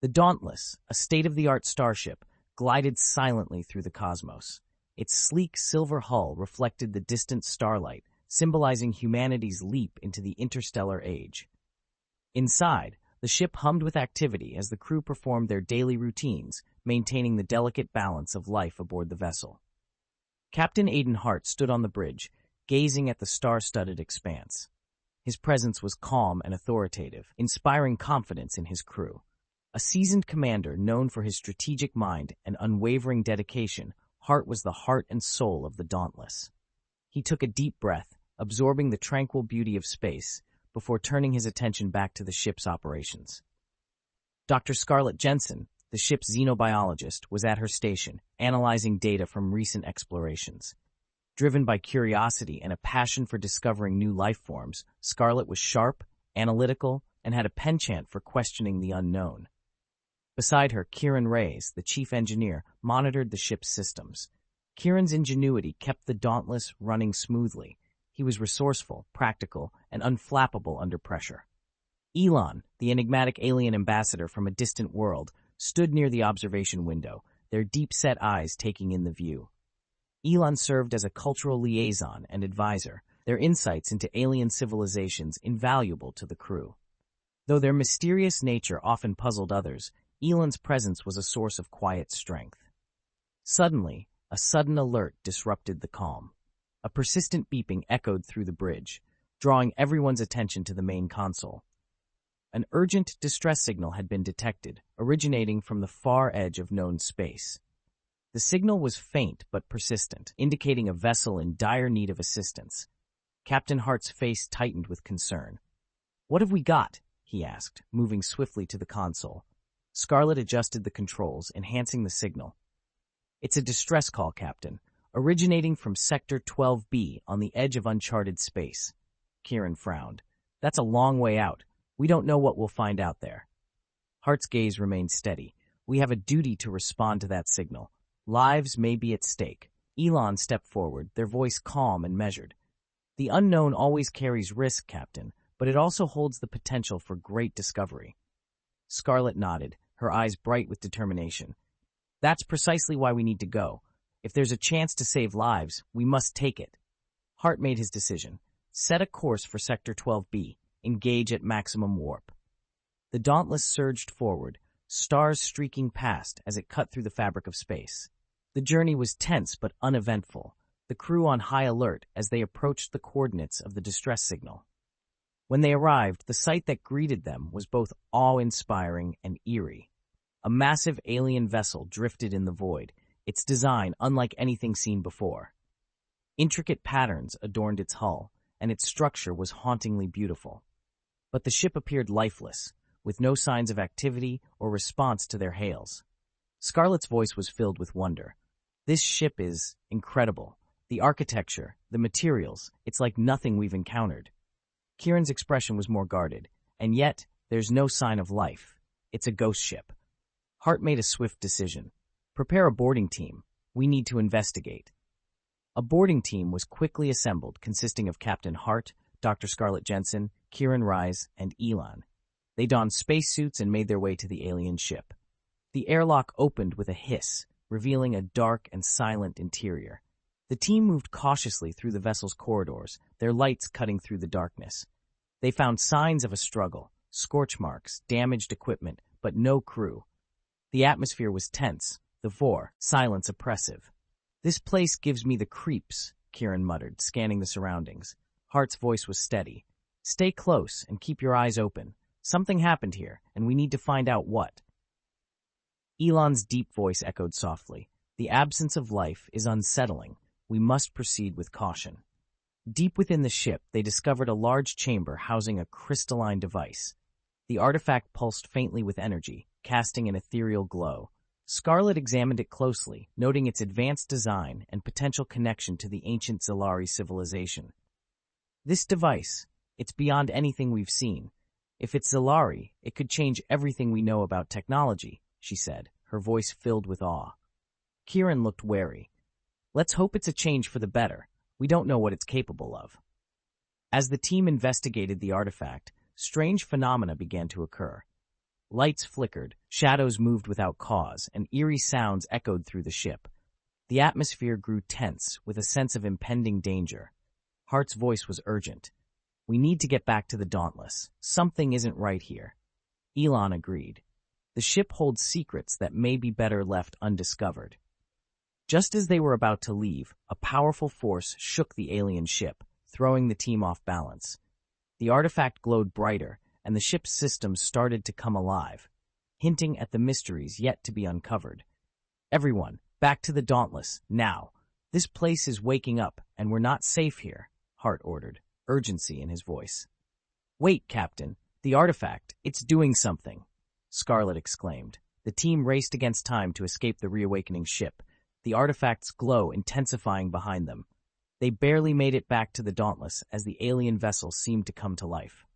The Dauntless, a state-of-the-art starship, glided silently through the cosmos. Its sleek silver hull reflected the distant starlight, symbolizing humanity's leap into the interstellar age. Inside, the ship hummed with activity as the crew performed their daily routines, maintaining the delicate balance of life aboard the vessel. Captain Aidan Hart stood on the bridge, gazing at the star-studded expanse. His presence was calm and authoritative, inspiring confidence in his crew. A seasoned commander known for his strategic mind and unwavering dedication, Hart was the heart and soul of the Dauntless. He took a deep breath, absorbing the tranquil beauty of space, before turning his attention back to the ship's operations. Dr. Scarlett Jensen, the ship's xenobiologist, was at her station, analyzing data from recent explorations. Driven by curiosity and a passion for discovering new life forms, Scarlett was sharp, analytical, and had a penchant for questioning the unknown. Beside her, Kieran Reyes, the chief engineer, monitored the ship's systems. Kieran's ingenuity kept the Dauntless running smoothly. He was resourceful, practical, and unflappable under pressure. Elon, the enigmatic alien ambassador from a distant world, stood near the observation window, their deep-set eyes taking in the view. Elon served as a cultural liaison and advisor, their insights into alien civilizations invaluable to the crew. Though their mysterious nature often puzzled others, Elon's presence was a source of quiet strength. Suddenly, a sudden alert disrupted the calm. A persistent beeping echoed through the bridge, drawing everyone's attention to the main console. An urgent distress signal had been detected, originating from the far edge of known space. The signal was faint but persistent, indicating a vessel in dire need of assistance. Captain Hart's face tightened with concern. "What have we got?" he asked, moving swiftly to the console. Scarlett adjusted the controls, enhancing the signal. "It's a distress call, Captain, originating from Sector 12B on the edge of uncharted space." Kieran frowned. "That's a long way out. We don't know what we'll find out there." Hart's gaze remained steady. "We have a duty to respond to that signal. Lives may be at stake." Elon stepped forward, their voice calm and measured. "The unknown always carries risk, Captain, but it also holds the potential for great discovery." Scarlett nodded, her eyes bright with determination. "That's precisely why we need to go. If there's a chance to save lives, we must take it." Hart made his decision. "Set a course for Sector 12B. Engage at maximum warp." The Dauntless surged forward, stars streaking past as it cut through the fabric of space. The journey was tense but uneventful, the crew on high alert as they approached the coordinates of the distress signal. When they arrived, the sight that greeted them was both awe-inspiring and eerie. A massive alien vessel drifted in the void, its design unlike anything seen before. Intricate patterns adorned its hull, and its structure was hauntingly beautiful. But the ship appeared lifeless, with no signs of activity or response to their hails. Scarlett's voice was filled with wonder. "This ship is incredible. The architecture, the materials, it's like nothing we've encountered." Kieran's expression was more guarded, "And yet, there's no sign of life. It's a ghost ship." Hart made a swift decision. "Prepare a boarding team. We need to investigate." A boarding team was quickly assembled, consisting of Captain Hart, Dr. Scarlett Jensen, Kieran Reyes, and Elon. They donned spacesuits and made their way to the alien ship. The airlock opened with a hiss, revealing a dark and silent interior. The team moved cautiously through the vessel's corridors, their lights cutting through the darkness. They found signs of a struggle, scorch marks, damaged equipment, but no crew. The atmosphere was tense, the silence oppressive. "This place gives me the creeps," Kieran muttered, scanning the surroundings. Hart's voice was steady. "Stay close and keep your eyes open. Something happened here, and we need to find out what." Elon's deep voice echoed softly. "The absence of life is unsettling. We must proceed with caution." Deep within the ship, they discovered a large chamber housing a crystalline device. The artifact pulsed faintly with energy, casting an ethereal glow. Scarlett examined it closely, noting its advanced design and potential connection to the ancient Zalari civilization. "This device, it's beyond anything we've seen. If it's Zalari, it could change everything we know about technology," she said, her voice filled with awe. Kieran looked wary. "Let's hope it's a change for the better. We don't know what it's capable of." As the team investigated the artifact, strange phenomena began to occur. Lights flickered, shadows moved without cause, and eerie sounds echoed through the ship. The atmosphere grew tense, with a sense of impending danger. Hart's voice was urgent. "We need to get back to the Dauntless. Something isn't right here." Elon agreed. "The ship holds secrets that may be better left undiscovered." Just as they were about to leave, a powerful force shook the alien ship, throwing the team off balance. The artifact glowed brighter, and the ship's systems started to come alive, hinting at the mysteries yet to be uncovered. "Everyone, back to the Dauntless, now. This place is waking up, and we're not safe here," Hart ordered, urgency in his voice. "Wait, Captain. The artifact, it's doing something," Scarlet exclaimed. The team raced against time to escape the reawakening ship, the artifact's glow intensifying behind them. They barely made it back to the Dauntless as the alien vessel seemed to come to life.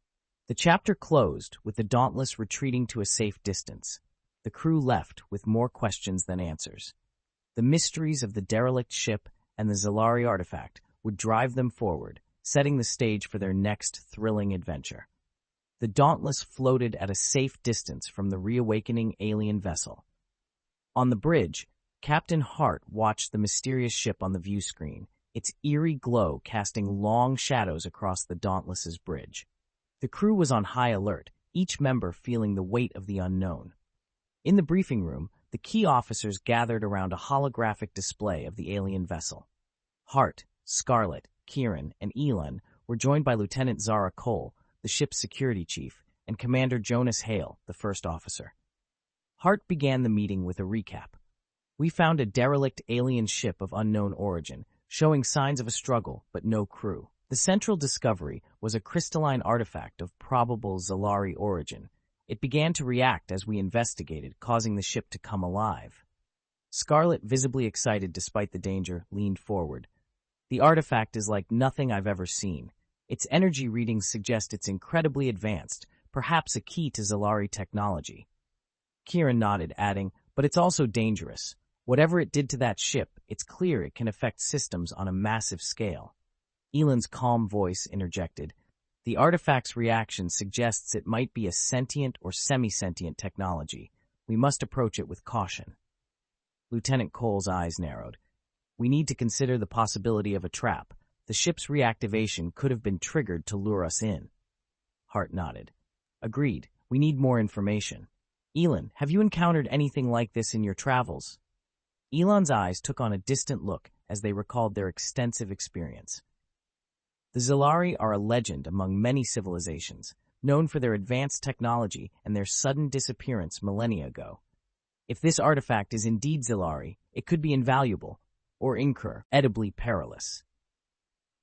The chapter closed, with the Dauntless retreating to a safe distance. The crew left with more questions than answers. The mysteries of the derelict ship and the Zalari artifact would drive them forward, setting the stage for their next thrilling adventure. The Dauntless floated at a safe distance from the reawakening alien vessel. On the bridge, Captain Hart watched the mysterious ship on the view screen, its eerie glow casting long shadows across the Dauntless's bridge. The crew was on high alert, each member feeling the weight of the unknown. In the briefing room, the key officers gathered around a holographic display of the alien vessel. Hart, Scarlet, Kieran, and Elon were joined by Lieutenant Zara Cole, the ship's security chief, and Commander Jonas Hale, the first officer. Hart began the meeting with a recap. "We found a derelict alien ship of unknown origin, showing signs of a struggle but no crew. The central discovery was a crystalline artifact of probable Zalari origin. It began to react as we investigated, causing the ship to come alive." Scarlet, visibly excited despite the danger, leaned forward. "The artifact is like nothing I've ever seen. Its energy readings suggest it's incredibly advanced, perhaps a key to Zalari technology." Kieran nodded, adding, "But it's also dangerous. Whatever it did to that ship, it's clear it can affect systems on a massive scale." Elon's calm voice interjected, "The artifact's reaction suggests it might be a sentient or semi-sentient technology. We must approach it with caution." Lieutenant Cole's eyes narrowed. "We need to consider the possibility of a trap. The ship's reactivation could have been triggered to lure us in." Hart nodded. "Agreed. We need more information." "Elon, have you encountered anything like this in your travels?" Elon's eyes took on a distant look as they recalled their extensive experience. The Zalari are a legend among many civilizations, known for their advanced technology and their sudden disappearance millennia ago. If this artifact is indeed Zalari, it could be invaluable, or incredibly perilous.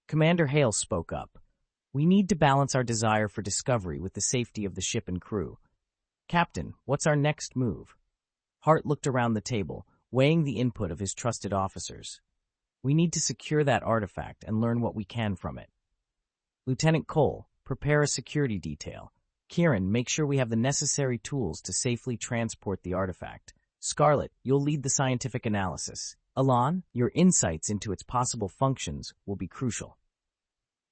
Commander Hale spoke up. "We need to balance our desire for discovery with the safety of the ship and crew. Captain, what's our next move?" Hart looked around the table, weighing the input of his trusted officers. "We need to secure that artifact and learn what we can from it. Lieutenant Cole, prepare a security detail. Kieran, make sure we have the necessary tools to safely transport the artifact. Scarlet, you'll lead the scientific analysis. Elon, your insights into its possible functions will be crucial."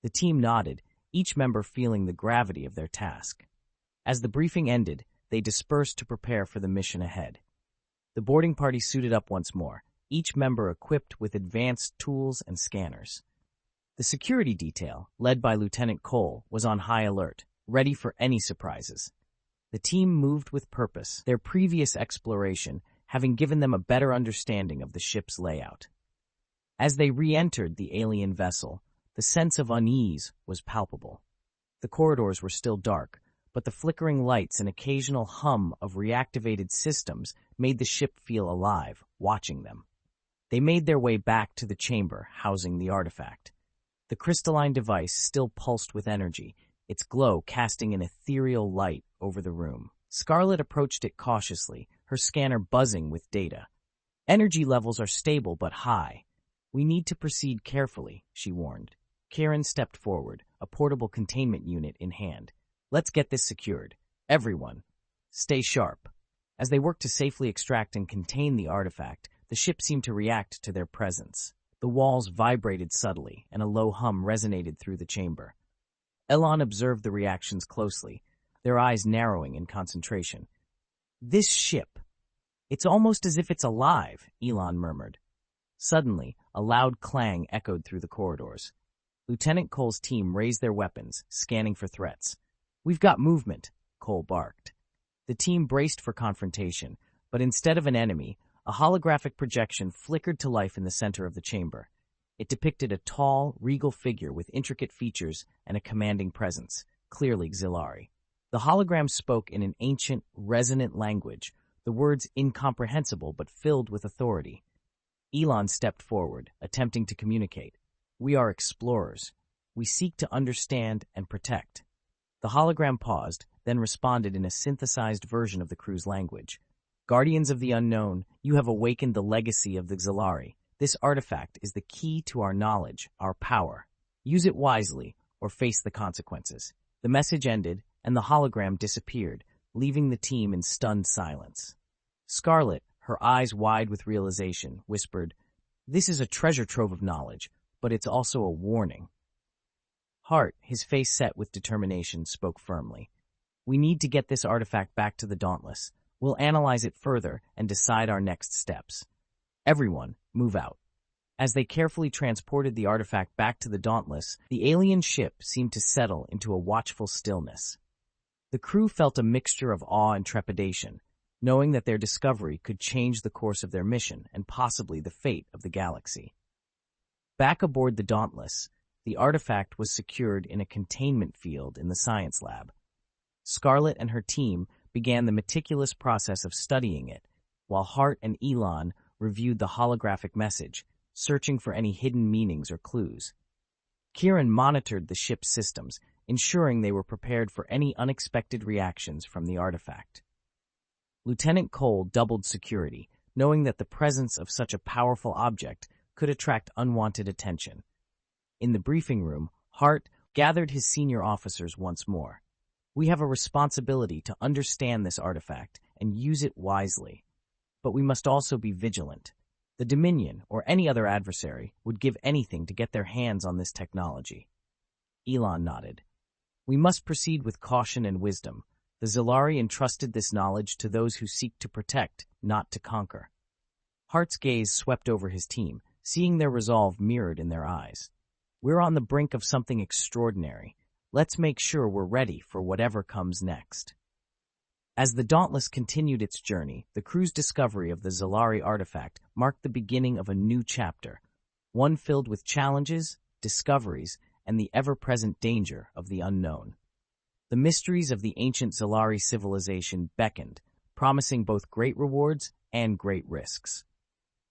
The team nodded, each member feeling the gravity of their task. As the briefing ended, they dispersed to prepare for the mission ahead. The boarding party suited up once more, each member equipped with advanced tools and scanners. The security detail, led by Lieutenant Cole, was on high alert, ready for any surprises. The team moved with purpose, their previous exploration having given them a better understanding of the ship's layout. As they re-entered the alien vessel, the sense of unease was palpable. The corridors were still dark, but the flickering lights and occasional hum of reactivated systems made the ship feel alive, watching them. They made their way back to the chamber housing the artifact. The crystalline device still pulsed with energy, its glow casting an ethereal light over the room. Scarlet approached it cautiously, her scanner buzzing with data. "Energy levels are stable but high. We need to proceed carefully," she warned. Kieran stepped forward, a portable containment unit in hand. "Let's get this secured. Everyone, stay sharp." As they worked to safely extract and contain the artifact, the ship seemed to react to their presence. The walls vibrated subtly, and a low hum resonated through the chamber. Elon observed the reactions closely, their eyes narrowing in concentration. This ship. It's almost as if it's alive, Elon murmured. Suddenly, a loud clang echoed through the corridors. Lieutenant Cole's team raised their weapons, scanning for threats. We've got movement, Cole barked. The team braced for confrontation, but instead of an enemy, a holographic projection flickered to life in the center of the chamber. It depicted a tall, regal figure with intricate features and a commanding presence, clearly Xilari. The hologram spoke in an ancient, resonant language, the words incomprehensible but filled with authority. Elon stepped forward, attempting to communicate. We are explorers. We seek to understand and protect. The hologram paused, then responded in a synthesized version of the crew's language. Guardians of the Unknown, you have awakened the legacy of the Xilari. This artifact is the key to our knowledge, our power. Use it wisely, or face the consequences. The message ended, and the hologram disappeared, leaving the team in stunned silence. Scarlet, her eyes wide with realization, whispered, "This is a treasure trove of knowledge, but it's also a warning." Hart, his face set with determination, spoke firmly. "We need to get this artifact back to the Dauntless. We'll analyze it further and decide our next steps. Everyone, move out." As they carefully transported the artifact back to the Dauntless, the alien ship seemed to settle into a watchful stillness. The crew felt a mixture of awe and trepidation, knowing that their discovery could change the course of their mission and possibly the fate of the galaxy. Back aboard the Dauntless, the artifact was secured in a containment field in the science lab. Scarlet and her team began the meticulous process of studying it, while Hart and Elon reviewed the holographic message, searching for any hidden meanings or clues. Kieran monitored the ship's systems, ensuring they were prepared for any unexpected reactions from the artifact. Lieutenant Cole doubled security, knowing that the presence of such a powerful object could attract unwanted attention. In the briefing room, Hart gathered his senior officers once more. "We have a responsibility to understand this artifact and use it wisely. But we must also be vigilant. The Dominion, or any other adversary, would give anything to get their hands on this technology." Elon nodded. "We must proceed with caution and wisdom. The Xilari entrusted this knowledge to those who seek to protect, not to conquer." Hart's gaze swept over his team, seeing their resolve mirrored in their eyes. "We're on the brink of something extraordinary. Let's make sure we're ready for whatever comes next." As the Dauntless continued its journey, the crew's discovery of the Xilari artifact marked the beginning of a new chapter, one filled with challenges, discoveries, and the ever-present danger of the unknown. The mysteries of the ancient Xilari civilization beckoned, promising both great rewards and great risks.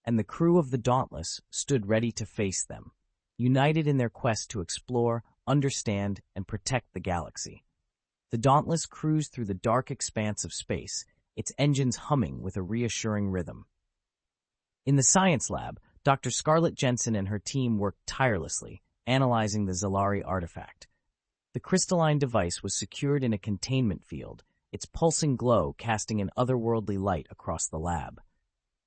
And the crew of the Dauntless stood ready to face them, united in their quest to explore, understand, and protect the galaxy. The Dauntless cruised through the dark expanse of space, its engines humming with a reassuring rhythm. In the science lab, Dr. Scarlett Jensen and her team worked tirelessly, analyzing the Xilari artifact. The crystalline device was secured in a containment field, its pulsing glow casting an otherworldly light across the lab.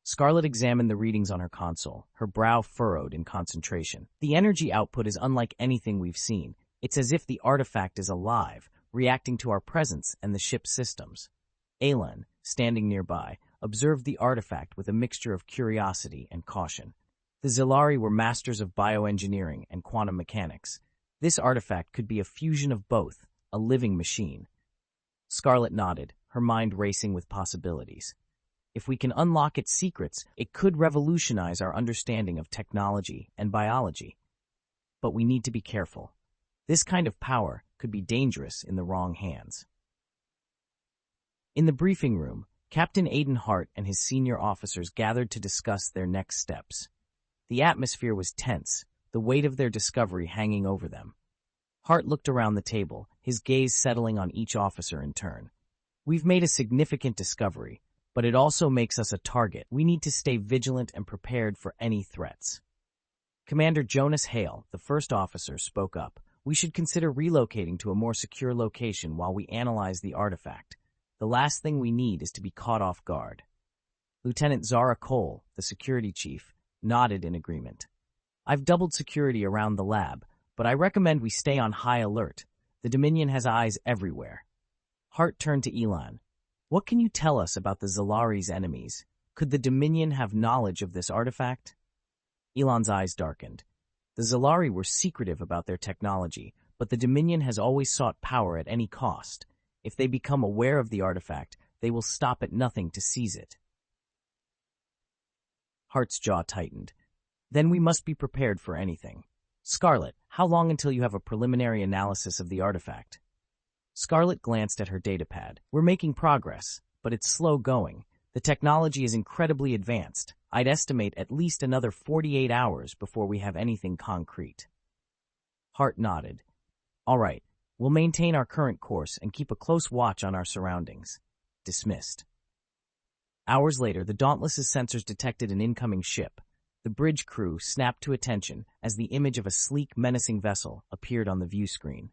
Scarlett examined the readings on her console, her brow furrowed in concentration. "The energy output is unlike anything we've seen. It's as if the artifact is alive, reacting to our presence and the ship's systems." Alan, standing nearby, observed the artifact with a mixture of curiosity and caution. The Xilari were masters of bioengineering and quantum mechanics. This artifact could be a fusion of both, a living machine. Scarlett nodded, her mind racing with possibilities. If we can unlock its secrets, it could revolutionize our understanding of technology and biology. But we need to be careful. This kind of power could be dangerous in the wrong hands. In the briefing room, Captain Aiden Hart and his senior officers gathered to discuss their next steps. The atmosphere was tense, the weight of their discovery hanging over them. Hart looked around the table, his gaze settling on each officer in turn. "We've made a significant discovery, but it also makes us a target. We need to stay vigilant and prepared for any threats." Commander Jonas Hale, the first officer, spoke up. "We should consider relocating to a more secure location while we analyze the artifact. The last thing we need is to be caught off guard." Lieutenant Zara Cole, the security chief, nodded in agreement. "I've doubled security around the lab, but I recommend we stay on high alert. The Dominion has eyes everywhere." Hart turned to Elon. What can you tell us about the Zalari's enemies? Could the Dominion have knowledge of this artifact? Elon's eyes darkened. The Zalari were secretive about their technology, but the Dominion has always sought power at any cost. If they become aware of the artifact, they will stop at nothing to seize it. Hart's jaw tightened. Then we must be prepared for anything. Scarlet, how long until you have a preliminary analysis of the artifact? Scarlet glanced at her datapad. We're making progress, but it's slow going. The technology is incredibly advanced. I'd estimate at least another 48 hours before we have anything concrete. Hart nodded. All right, we'll maintain our current course and keep a close watch on our surroundings. Dismissed. Hours later, the Dauntless's sensors detected an incoming ship. The bridge crew snapped to attention as the image of a sleek, menacing vessel appeared on the view screen.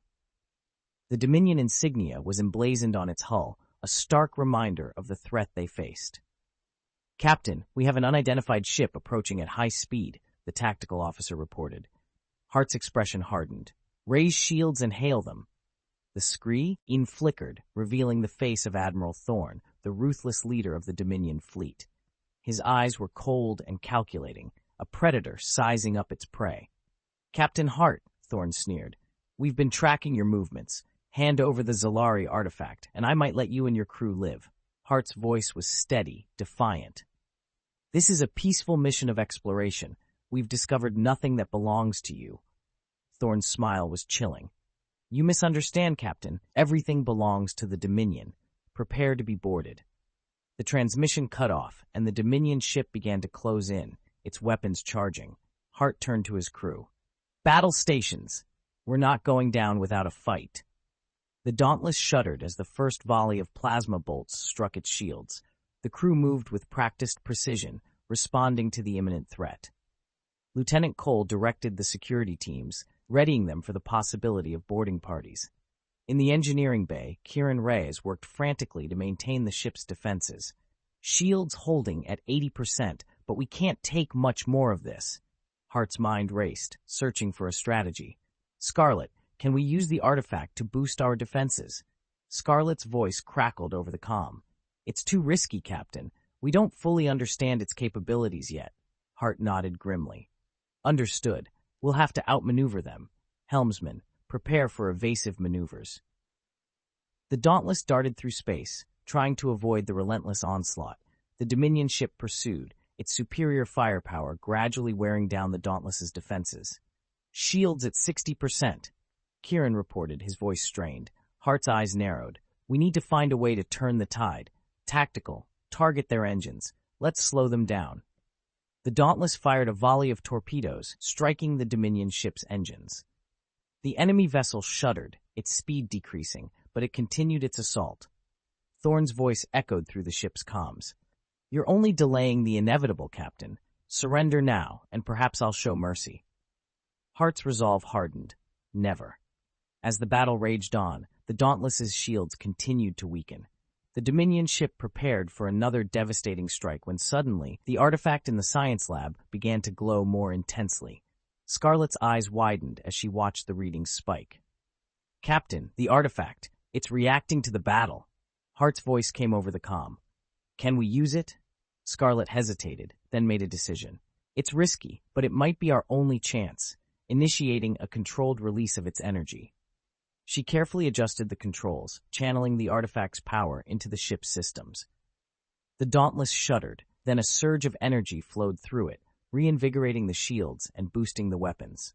The Dominion insignia was emblazoned on its hull, a stark reminder of the threat they faced. Captain, we have an unidentified ship approaching at high speed, the tactical officer reported. Hart's expression hardened. Raise shields and hail them. The screen flickered, revealing the face of Admiral Thorne, the ruthless leader of the Dominion fleet. His eyes were cold and calculating, a predator sizing up its prey. Captain Hart, Thorne sneered, we've been tracking your movements. Hand over the Zalari artifact, and I might let you and your crew live. Hart's voice was steady, defiant. This is a peaceful mission of exploration. We've discovered nothing that belongs to you. Thorne's smile was chilling. You misunderstand, Captain. Everything belongs to the Dominion. Prepare to be boarded. The transmission cut off, and the Dominion ship began to close in, its weapons charging. Hart turned to his crew. Battle stations! We're not going down without a fight. The Dauntless shuddered as the first volley of plasma bolts struck its shields. The crew moved with practiced precision, responding to the imminent threat. Lieutenant Cole directed the security teams, readying them for the possibility of boarding parties. In the engineering bay, Kieran Reyes worked frantically to maintain the ship's defenses. Shields holding at 80%, but we can't take much more of this. Hart's mind raced, searching for a strategy. Scarlet, can we use the artifact to boost our defenses? Scarlet's voice crackled over the comm. It's too risky, Captain. We don't fully understand its capabilities yet. Hart nodded grimly. Understood. We'll have to outmaneuver them. Helmsman, prepare for evasive maneuvers. The Dauntless darted through space, trying to avoid the relentless onslaught. The Dominion ship pursued, its superior firepower gradually wearing down the Dauntless's defenses. Shields at 60%. Kieran reported, his voice strained. Hart's eyes narrowed. We need to find a way to turn the tide. Tactical. Target their engines. Let's slow them down. The Dauntless fired a volley of torpedoes, striking the Dominion ship's engines. The enemy vessel shuddered, its speed decreasing, but it continued its assault. Thorne's voice echoed through the ship's comms. You're only delaying the inevitable, Captain. Surrender now, and perhaps I'll show mercy. Hart's resolve hardened. Never. As the battle raged on, the Dauntless's shields continued to weaken. The Dominion ship prepared for another devastating strike when suddenly the artifact in the science lab began to glow more intensely. Scarlet's eyes widened as she watched the readings spike. Captain, the artifact. It's reacting to the battle. Hart's voice came over the comm. Can we use it? Scarlet hesitated, then made a decision. It's risky, but it might be our only chance, initiating a controlled release of its energy. She carefully adjusted the controls, channeling the artifact's power into the ship's systems. The Dauntless shuddered, then a surge of energy flowed through it, reinvigorating the shields and boosting the weapons.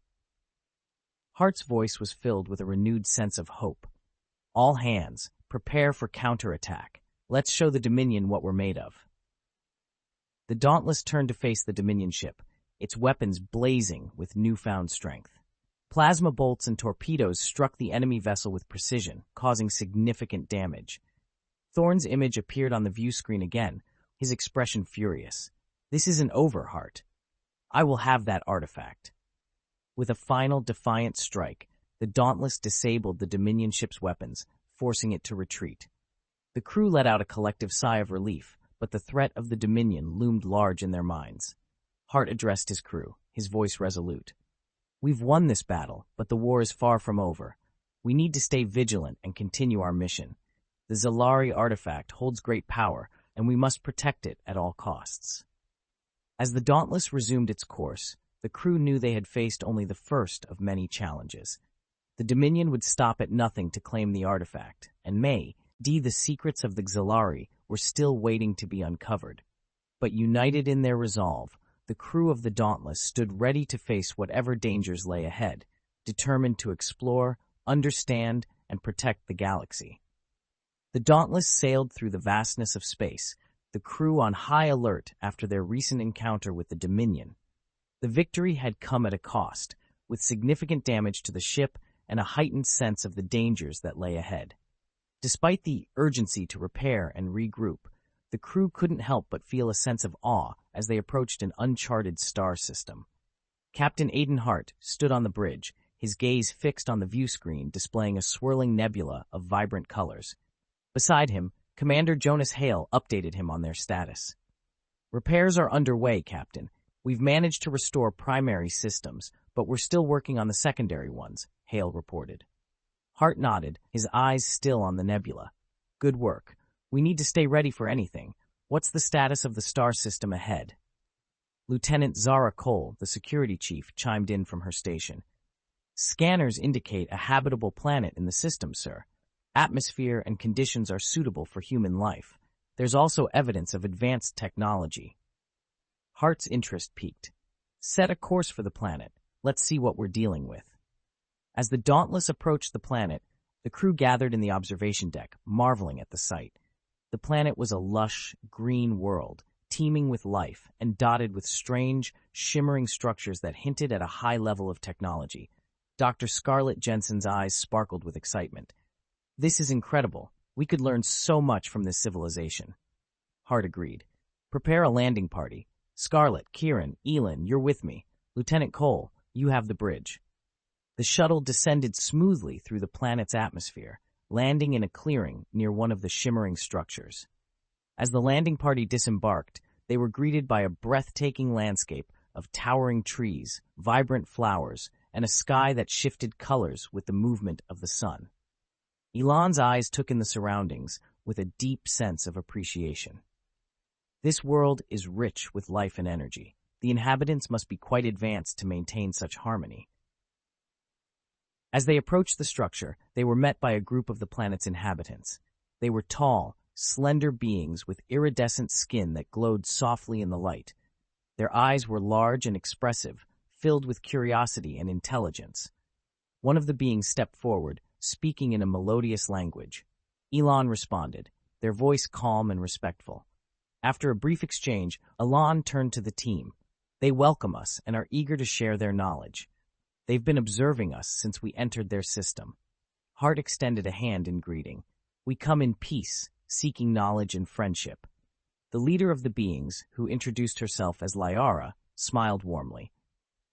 Hart's voice was filled with a renewed sense of hope. All hands, prepare for counterattack. Let's show the Dominion what we're made of. The Dauntless turned to face the Dominion ship, its weapons blazing with newfound strength. Plasma bolts and torpedoes struck the enemy vessel with precision, causing significant damage. Thorne's image appeared on the view screen again, his expression furious. This isn't over, Hart. I will have that artifact. With a final defiant strike, the Dauntless disabled the Dominion ship's weapons, forcing it to retreat. The crew let out a collective sigh of relief, but the threat of the Dominion loomed large in their minds. Hart addressed his crew, his voice resolute. We've won this battle, but the war is far from over. We need to stay vigilant and continue our mission. The Zalari artifact holds great power, and we must protect it at all costs. As the Dauntless resumed its course, the crew knew they had faced only the first of many challenges. The Dominion would stop at nothing to claim the artifact, and the secrets of the Zalari were still waiting to be uncovered. But united in their resolve, the crew of the Dauntless stood ready to face whatever dangers lay ahead, determined to explore, understand, and protect the galaxy. The Dauntless sailed through the vastness of space, the crew on high alert after their recent encounter with the Dominion. The victory had come at a cost, with significant damage to the ship and a heightened sense of the dangers that lay ahead. Despite the urgency to repair and regroup, the crew couldn't help but feel a sense of awe as they approached an uncharted star system. Captain Aidan Hart stood on the bridge, his gaze fixed on the view screen displaying a swirling nebula of vibrant colors. Beside him, Commander Jonas Hale updated him on their status. "Repairs are underway, Captain. We've managed to restore primary systems, but we're still working on the secondary ones," Hale reported. Hart nodded, his eyes still on the nebula. "Good work. We need to stay ready for anything. What's the status of the star system ahead?" Lieutenant Zara Cole, the security chief, chimed in from her station. "Scanners indicate a habitable planet in the system, sir. Atmosphere and conditions are suitable for human life. There's also evidence of advanced technology." Hart's interest peaked. "Set a course for the planet. Let's see what we're dealing with." As the Dauntless approached the planet, the crew gathered in the observation deck, marveling at the sight. The planet was a lush, green world, teeming with life and dotted with strange, shimmering structures that hinted at a high level of technology. Dr. Scarlett Jensen's eyes sparkled with excitement. "This is incredible. We could learn so much from this civilization." Hart agreed. "Prepare a landing party. Scarlett, Kieran, Elin, you're with me. Lieutenant Cole, you have the bridge." The shuttle descended smoothly through the planet's atmosphere, landing in a clearing near one of the shimmering structures. As the landing party disembarked, they were greeted by a breathtaking landscape of towering trees, vibrant flowers, and a sky that shifted colors with the movement of the sun. Elon's eyes took in the surroundings with a deep sense of appreciation. "This world is rich with life and energy. The inhabitants must be quite advanced to maintain such harmony." As they approached the structure, they were met by a group of the planet's inhabitants. They were tall, slender beings with iridescent skin that glowed softly in the light. Their eyes were large and expressive, filled with curiosity and intelligence. One of the beings stepped forward, speaking in a melodious language. Elon responded, their voice calm and respectful. After a brief exchange, Elon turned to the team. "They welcome us and are eager to share their knowledge. They've been observing us since we entered their system." Hart extended a hand in greeting. "We come in peace, seeking knowledge and friendship." The leader of the beings, who introduced herself as Lyara, smiled warmly.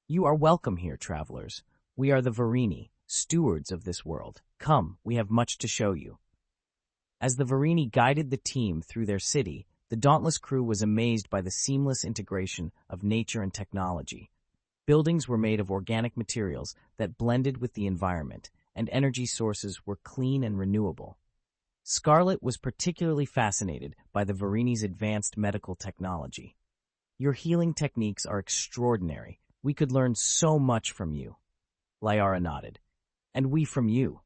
"You are welcome here, travelers. We are the Varini, stewards of this world. Come, we have much to show you." As the Varini guided the team through their city, the Dauntless crew was amazed by the seamless integration of nature and technology. Buildings were made of organic materials that blended with the environment, and energy sources were clean and renewable. Scarlett was particularly fascinated by the Varini's advanced medical technology. "Your healing techniques are extraordinary. We could learn so much from you." Lyara nodded. "And we from you.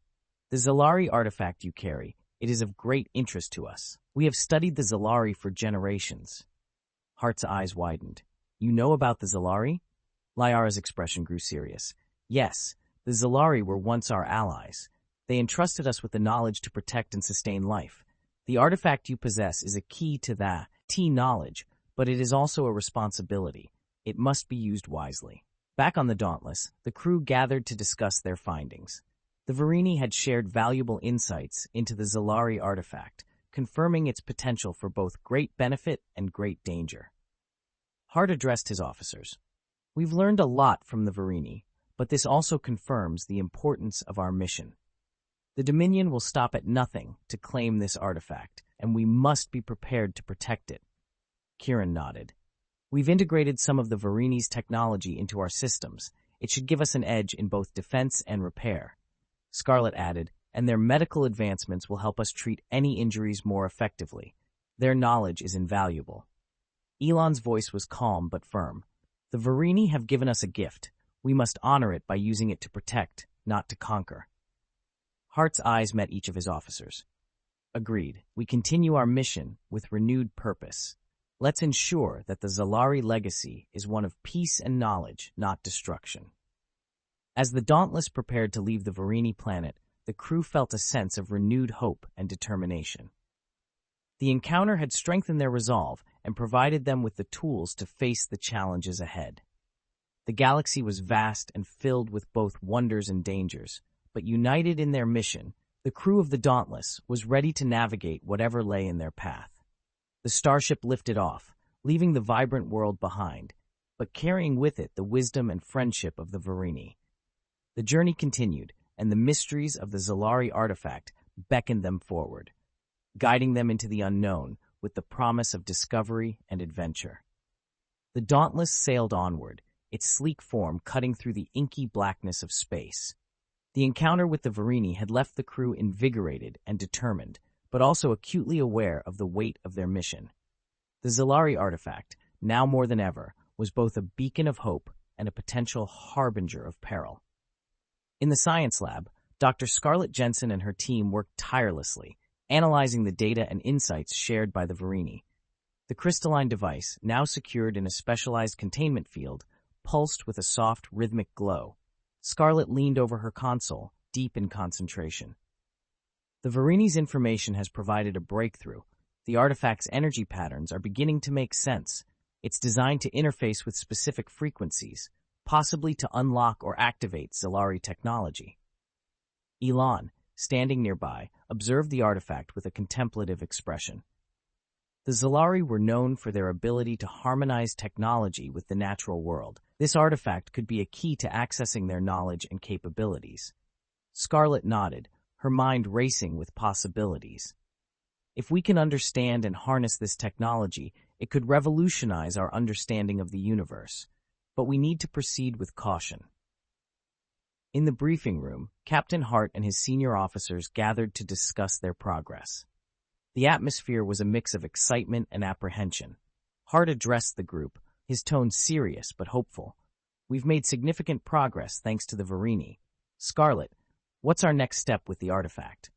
The Zalari artifact you carry, it is of great interest to us. We have studied the Zalari for generations." Hart's eyes widened. "You know about the Zalari?" Lyara's expression grew serious. "Yes, the Zalari were once our allies. They entrusted us with the knowledge to protect and sustain life. The artifact you possess is a key to that knowledge, but it is also a responsibility. It must be used wisely." Back on the Dauntless, the crew gathered to discuss their findings. The Varini had shared valuable insights into the Zalari artifact, confirming its potential for both great benefit and great danger. Hart addressed his officers. "We've learned a lot from the Varini, but this also confirms the importance of our mission. The Dominion will stop at nothing to claim this artifact, and we must be prepared to protect it." Kieran nodded. "We've integrated some of the Varini's technology into our systems. It should give us an edge in both defense and repair." Scarlett added, and their medical advancements will help us treat any injuries more effectively. Their knowledge is invaluable. Elon's voice was calm but firm. The Varini have given us a gift. We must honor it by using it to protect, not to conquer. Hart's eyes met each of his officers. Agreed. We continue our mission with renewed purpose. Let's ensure that the Zalari legacy is one of peace and knowledge, not destruction. As the Dauntless prepared to leave the Varini planet, the crew felt a sense of renewed hope and determination. The encounter had strengthened their resolve and provided them with the tools to face the challenges ahead. The galaxy was vast and filled with both wonders and dangers, but united in their mission, the crew of the Dauntless was ready to navigate whatever lay in their path. The starship lifted off, leaving the vibrant world behind, but carrying with it the wisdom and friendship of the Varini. The journey continued, and the mysteries of the Zalari artifact beckoned them forward, guiding them into the unknown with the promise of discovery and adventure. The Dauntless sailed onward, its sleek form cutting through the inky blackness of space. The encounter with the Varini had left the crew invigorated and determined, but also acutely aware of the weight of their mission. The Zalari artifact, now more than ever, was both a beacon of hope and a potential harbinger of peril. In the science lab, Dr. Scarlett Jensen and her team worked tirelessly, analyzing the data and insights shared by the Varini. The crystalline device, now secured in a specialized containment field, pulsed with a soft, rhythmic glow. Scarlett leaned over her console, deep in concentration. The Varini's information has provided a breakthrough. The artifact's energy patterns are beginning to make sense. It's designed to interface with specific frequencies, possibly to unlock or activate Zalari technology. Elon, standing nearby, observed the artifact with a contemplative expression. The Zalari were known for their ability to harmonize technology with the natural world. This artifact could be a key to accessing their knowledge and capabilities. Scarlett nodded, her mind racing with possibilities. If we can understand and harness this technology, it could revolutionize our understanding of the universe. But we need to proceed with caution. In the briefing room, Captain Hart and his senior officers gathered to discuss their progress. The atmosphere was a mix of excitement and apprehension. Hart addressed the group, his tone serious but hopeful. We've made significant progress thanks to the Varini. Scarlett, what's our next step with the artifact?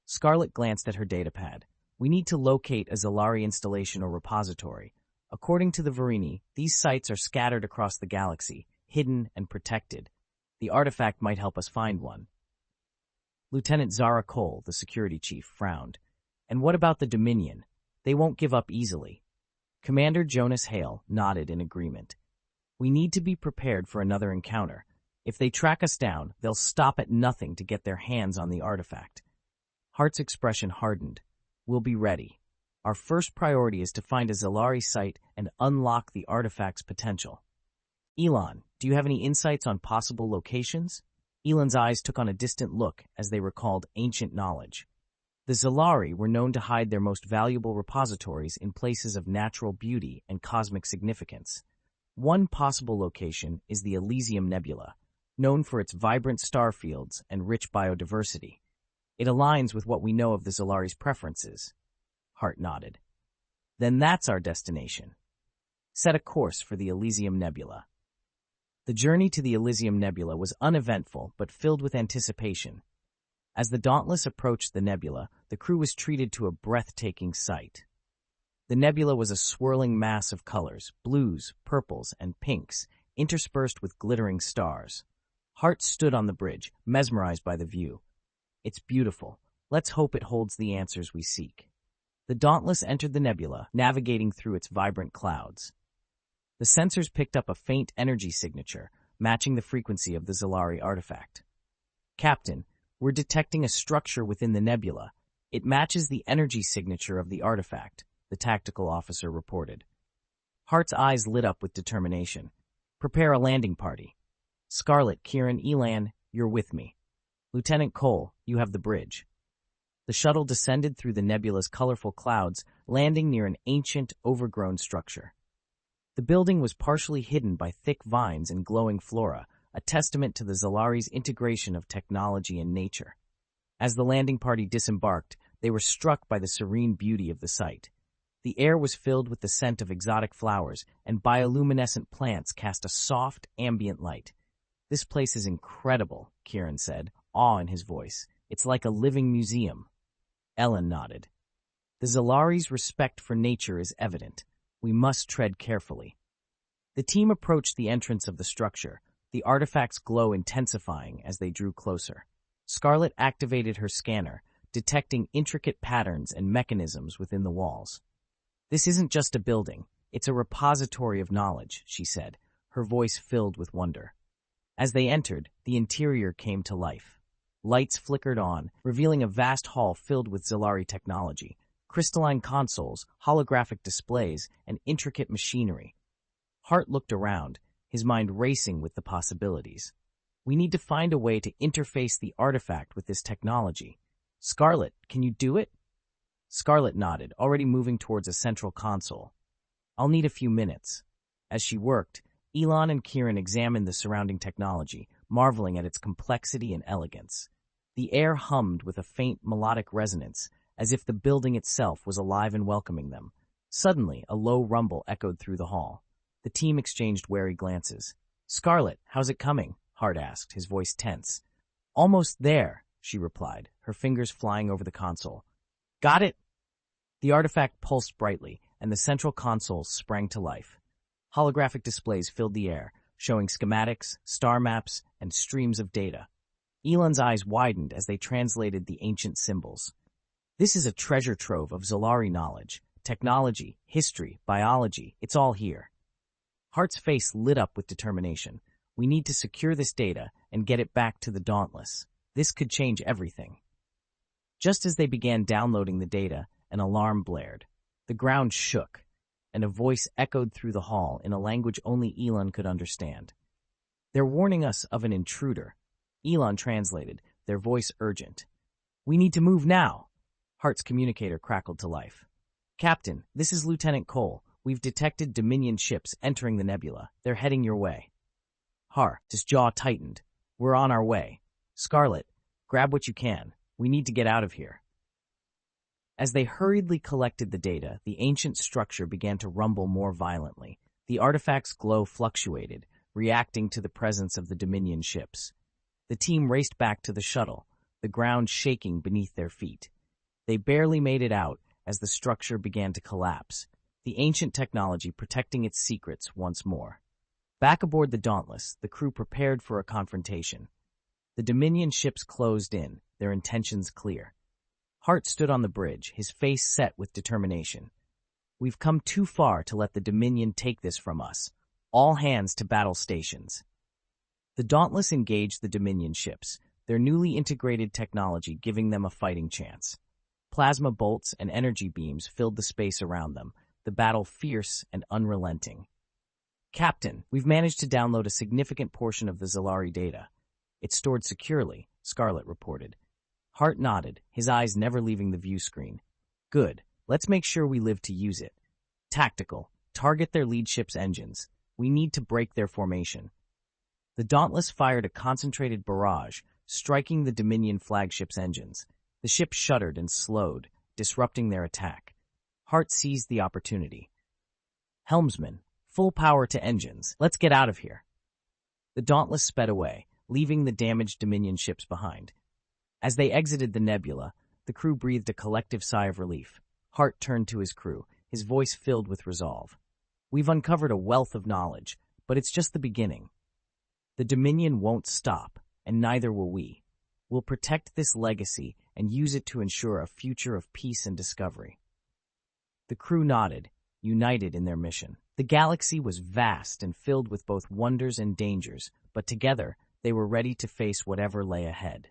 Scarlett glanced at her datapad. We need to locate a Zalari installation or repository. According to the Varini, these sites are scattered across the galaxy, hidden and protected. The artifact might help us find one. Lieutenant Zara Cole, the security chief, frowned. And what about the Dominion? They won't give up easily. Commander Jonas Hale nodded in agreement. We need to be prepared for another encounter. If they track us down, they'll stop at nothing to get their hands on the artifact. Hart's expression hardened. We'll be ready. Our first priority is to find a Zalari site and unlock the artifact's potential. Elon, do you have any insights on possible locations? Elon's eyes took on a distant look as they recalled ancient knowledge. The Zalari were known to hide their most valuable repositories in places of natural beauty and cosmic significance. One possible location is the Elysium Nebula, known for its vibrant star fields and rich biodiversity. It aligns with what we know of the Zalari's preferences. Hart nodded. Then that's our destination. Set a course for the Elysium Nebula. The journey to the Elysium Nebula was uneventful but filled with anticipation. As the Dauntless approached the nebula, the crew was treated to a breathtaking sight. The nebula was a swirling mass of colors, blues, purples, and pinks, interspersed with glittering stars. Hart stood on the bridge, mesmerized by the view. It's beautiful. Let's hope it holds the answers we seek. The Dauntless entered the nebula, navigating through its vibrant clouds. The sensors picked up a faint energy signature, matching the frequency of the Zalari artifact. Captain, we're detecting a structure within the nebula. It matches the energy signature of the artifact, the tactical officer reported. Hart's eyes lit up with determination. Prepare a landing party. Scarlett, Kieran, Elan, you're with me. Lieutenant Cole, you have the bridge. The shuttle descended through the nebula's colorful clouds, landing near an ancient, overgrown structure. The building was partially hidden by thick vines and glowing flora, a testament to the Zalari's integration of technology and nature. As the landing party disembarked, they were struck by the serene beauty of the sight. The air was filled with the scent of exotic flowers, and bioluminescent plants cast a soft, ambient light. "This place is incredible," Kieran said, awe in his voice. "It's like a living museum." Ellen nodded. "The Zalari's respect for nature is evident. We must tread carefully." The team approached the entrance of the structure, the artifact's glow intensifying as they drew closer. Scarlet activated her scanner, detecting intricate patterns and mechanisms within the walls. "This isn't just a building, it's a repository of knowledge," she said, her voice filled with wonder. As they entered, the interior came to life. Lights flickered on, revealing a vast hall filled with Zalari technology, crystalline consoles, holographic displays, and intricate machinery. Hart looked around, his mind racing with the possibilities. "We need to find a way to interface the artifact with this technology. Scarlet, can you do it?" Scarlet nodded, already moving towards a central console. "I'll need a few minutes." As she worked, Elon and Kieran examined the surrounding technology, marveling at its complexity and elegance. The air hummed with a faint melodic resonance, as if the building itself was alive and welcoming them. Suddenly, a low rumble echoed through the hall. The team exchanged wary glances. "Scarlet, how's it coming?" Hart asked, his voice tense. "Almost there," she replied, her fingers flying over the console. "Got it?" The artifact pulsed brightly, and the central console sprang to life. Holographic displays filled the air, showing schematics, star maps, and streams of data. Elon's eyes widened as they translated the ancient symbols. "This is a treasure trove of Zalari knowledge, technology, history, biology, it's all here." Hart's face lit up with determination. "We need to secure this data and get it back to the Dauntless. This could change everything." Just as they began downloading the data, an alarm blared. The ground shook, and a voice echoed through the hall in a language only Elon could understand. "They're warning us of an intruder." Elon translated, their voice urgent. "We need to move now." Hart's communicator crackled to life. "Captain, this is Lieutenant Cole. We've detected Dominion ships entering the nebula. They're heading your way." Hart's jaw tightened. "We're on our way. Scarlet, grab what you can. We need to get out of here." As they hurriedly collected the data, the ancient structure began to rumble more violently. The artifact's glow fluctuated, reacting to the presence of the Dominion ships. The team raced back to the shuttle, the ground shaking beneath their feet. They barely made it out as the structure began to collapse, the ancient technology protecting its secrets once more. Back aboard the Dauntless, the crew prepared for a confrontation. The Dominion ships closed in, their intentions clear. Hart stood on the bridge, his face set with determination. "We've come too far to let the Dominion take this from us. All hands to battle stations." The Dauntless engaged the Dominion ships, their newly integrated technology giving them a fighting chance. Plasma bolts and energy beams filled the space around them, the battle fierce and unrelenting. "Captain, we've managed to download a significant portion of the Zalari data. It's stored securely," Scarlet reported. Hart nodded, his eyes never leaving the view screen. "Good. Let's make sure we live to use it. Tactical. Target their lead ship's engines. We need to break their formation." The Dauntless fired a concentrated barrage, striking the Dominion flagship's engines. The ship shuddered and slowed, disrupting their attack. Hart seized the opportunity. "Helmsman, full power to engines. Let's get out of here." The Dauntless sped away, leaving the damaged Dominion ships behind. As they exited the nebula, the crew breathed a collective sigh of relief. Hart turned to his crew, his voice filled with resolve. "We've uncovered a wealth of knowledge, but it's just the beginning. The Dominion won't stop, and neither will we. We'll protect this legacy and use it to ensure a future of peace and discovery." The crew nodded, united in their mission. The galaxy was vast and filled with both wonders and dangers, but together they were ready to face whatever lay ahead.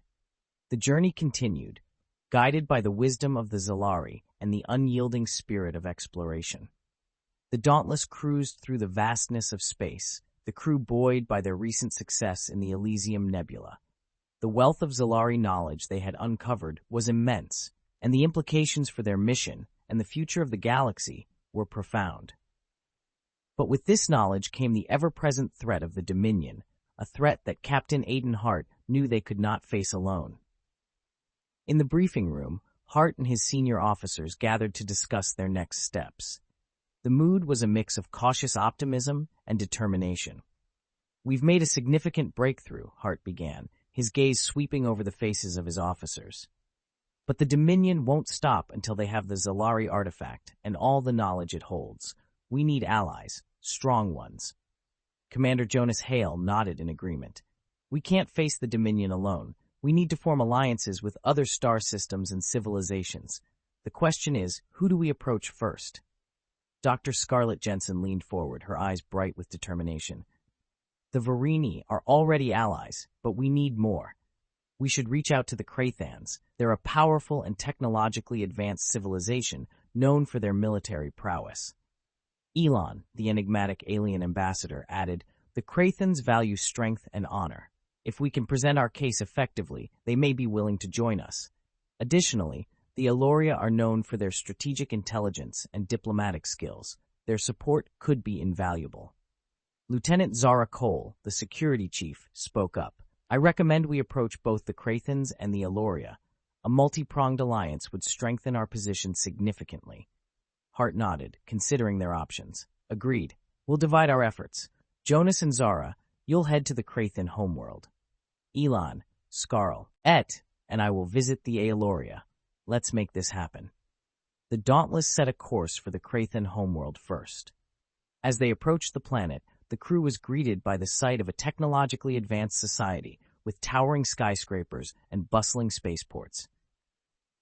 The journey continued, guided by the wisdom of the Zalari and the unyielding spirit of exploration. The Dauntless cruised through the vastness of space, the crew buoyed by their recent success in the Elysium Nebula. The wealth of Zalari knowledge they had uncovered was immense, and the implications for their mission and the future of the galaxy were profound. But with this knowledge came the ever-present threat of the Dominion, a threat that Captain Aiden Hart knew they could not face alone. In the briefing room, Hart and his senior officers gathered to discuss their next steps. The mood was a mix of cautious optimism and determination. "We've made a significant breakthrough," Hart began, his gaze sweeping over the faces of his officers. "But the Dominion won't stop until they have the Zalari artifact and all the knowledge it holds. We need allies, strong ones." Commander Jonas Hale nodded in agreement. "We can't face the Dominion alone. We need to form alliances with other star systems and civilizations. The question is, who do we approach first?" Dr. Scarlett Jensen leaned forward, her eyes bright with determination. "The Varini are already allies, but we need more. We should reach out to the Krathans. They're a powerful and technologically advanced civilization known for their military prowess." Elon, the enigmatic alien ambassador, added, "The Krathans value strength and honor. If we can present our case effectively, they may be willing to join us. Additionally, the Eloria are known for their strategic intelligence and diplomatic skills. Their support could be invaluable." Lieutenant Zara Cole, the security chief, spoke up. "I recommend we approach both the Krathans and the Eloria. A multi-pronged alliance would strengthen our position significantly." Hart nodded, considering their options. "Agreed. We'll divide our efforts. Jonas and Zara, you'll head to the Krathan homeworld. Elon, Scarl, and I will visit the Eloria. Let's make this happen." The Dauntless set a course for the Krathan homeworld first. As they approached the planet, the crew was greeted by the sight of a technologically advanced society with towering skyscrapers and bustling spaceports.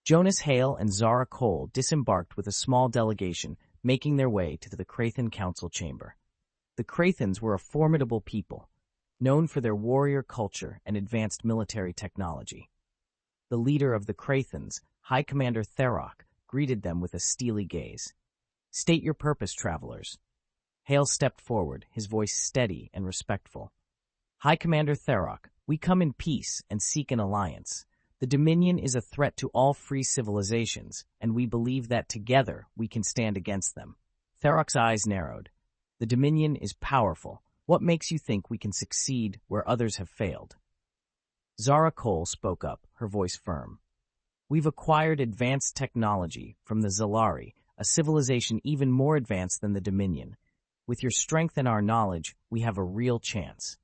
Jonas Hale and Zara Cole disembarked with a small delegation, making their way to the Krathan Council chamber. The Krathans were a formidable people, known for their warrior culture and advanced military technology. The leader of the Krathans, High Commander Therok, greeted them with a steely gaze. "State your purpose, travelers." Hale stepped forward, his voice steady and respectful. "High Commander Therok, we come in peace and seek an alliance. The Dominion is a threat to all free civilizations, and we believe that together we can stand against them." Therok's eyes narrowed. "The Dominion is powerful. What makes you think we can succeed where others have failed?" Zara Cole spoke up, her voice firm. "We've acquired advanced technology from the Zalari, a civilization even more advanced than the Dominion. With your strength and our knowledge, we have a real chance."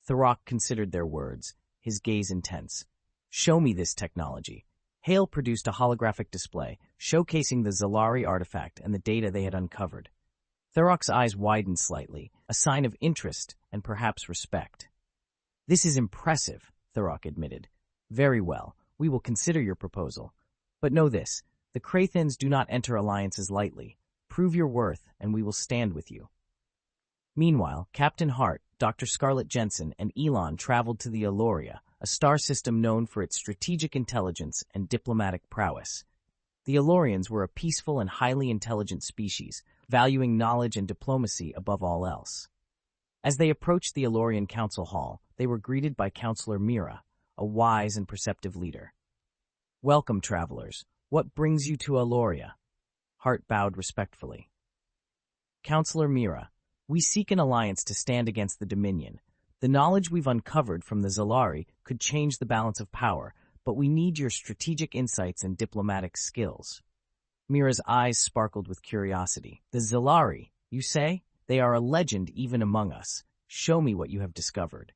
Therok considered their words, his gaze intense. "Show me this technology." Hale produced a holographic display, showcasing the Zalari artifact and the data they had uncovered. Therok's eyes widened slightly, a sign of interest and perhaps respect. "This is impressive," Therok admitted. "Very well, we will consider your proposal. But know this, the Krathans do not enter alliances lightly. Prove your worth, and we will stand with you." Meanwhile, Captain Hart, Dr. Scarlett Jensen, and Elon traveled to the Eloria, a star system known for its strategic intelligence and diplomatic prowess. The Elorians were a peaceful and highly intelligent species, valuing knowledge and diplomacy above all else. As they approached the Elorian Council Hall, they were greeted by Counselor Mira, a wise and perceptive leader. "Welcome, travelers. What brings you to Eloria?" Hart bowed respectfully. "Counselor Mira, we seek an alliance to stand against the Dominion. The knowledge we've uncovered from the Zalari could change the balance of power, but we need your strategic insights and diplomatic skills." Mira's eyes sparkled with curiosity. "The Zalari, you say? They are a legend even among us. Show me what you have discovered."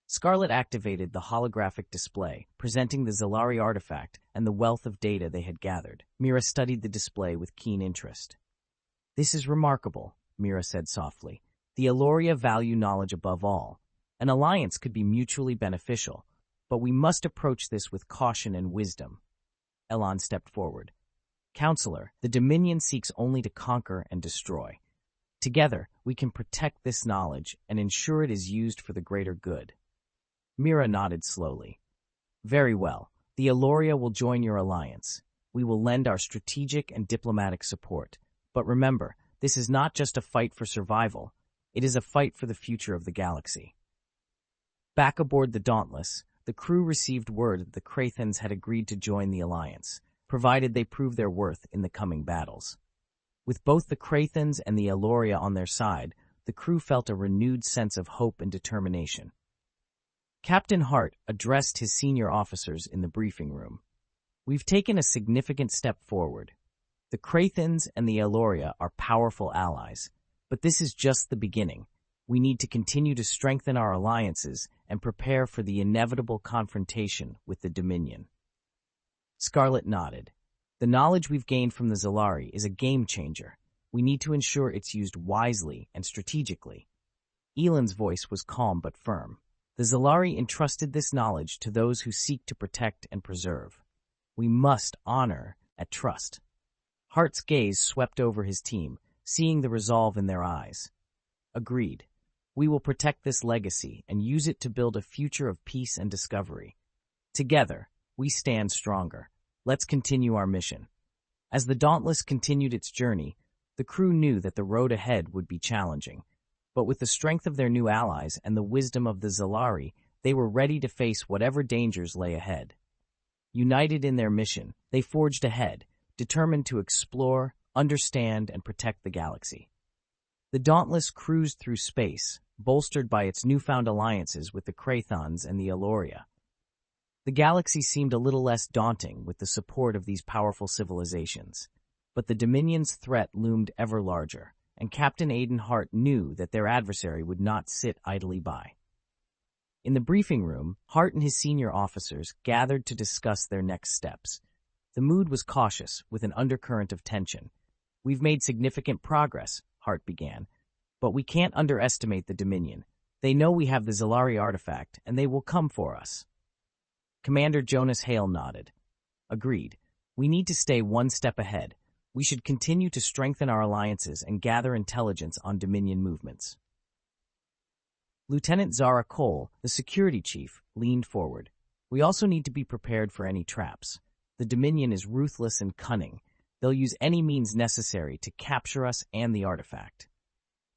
Scarlet activated the holographic display, presenting the Zalari artifact and the wealth of data they had gathered. Mira studied the display with keen interest. "This is remarkable," Mira said softly. "The Eloria value knowledge above all. An alliance could be mutually beneficial, but we must approach this with caution and wisdom." Elon stepped forward. "Counselor, the Dominion seeks only to conquer and destroy. Together, we can protect this knowledge and ensure it is used for the greater good." Mira nodded slowly. "Very well. The Eloria will join your alliance. We will lend our strategic and diplomatic support. But remember, this is not just a fight for survival. It is a fight for the future of the galaxy." Back aboard the Dauntless, the crew received word that the Krathans had agreed to join the alliance, provided they prove their worth in the coming battles. With both the Krathans and the Eloria on their side, the crew felt a renewed sense of hope and determination. Captain Hart addressed his senior officers in the briefing room. We've taken a significant step forward. The Krathens and the Eloria are powerful allies, but this is just the beginning. We need to continue to strengthen our alliances and prepare for the inevitable confrontation with the Dominion. Scarlet nodded. The knowledge we've gained from the Zalari is a game changer. We need to ensure it's used wisely and strategically. Elan's voice was calm but firm. The Zalari entrusted this knowledge to those who seek to protect and preserve. We must honor and trust. Hart's gaze swept over his team, seeing the resolve in their eyes. Agreed. We will protect this legacy and use it to build a future of peace and discovery. Together, we stand stronger. Let's continue our mission. As the Dauntless continued its journey, the crew knew that the road ahead would be challenging. But with the strength of their new allies and the wisdom of the Zalari, they were ready to face whatever dangers lay ahead. United in their mission, they forged ahead, determined to explore, understand, and protect the galaxy. The Dauntless cruised through space, bolstered by its newfound alliances with the Krathons and the Eloria. The galaxy seemed a little less daunting with the support of these powerful civilizations, but the Dominion's threat loomed ever larger, and Captain Aiden Hart knew that their adversary would not sit idly by. In the briefing room, Hart and his senior officers gathered to discuss their next steps. The mood was cautious, with an undercurrent of tension. "We've made significant progress," Hart began, "but we can't underestimate the Dominion. They know we have the Zalari artifact, and they will come for us." Commander Jonas Hale nodded. "Agreed. We need to stay one step ahead. We should continue to strengthen our alliances and gather intelligence on Dominion movements." Lieutenant Zara Cole, the security chief, leaned forward. "We also need to be prepared for any traps. The Dominion is ruthless and cunning. They'll use any means necessary to capture us and the artifact."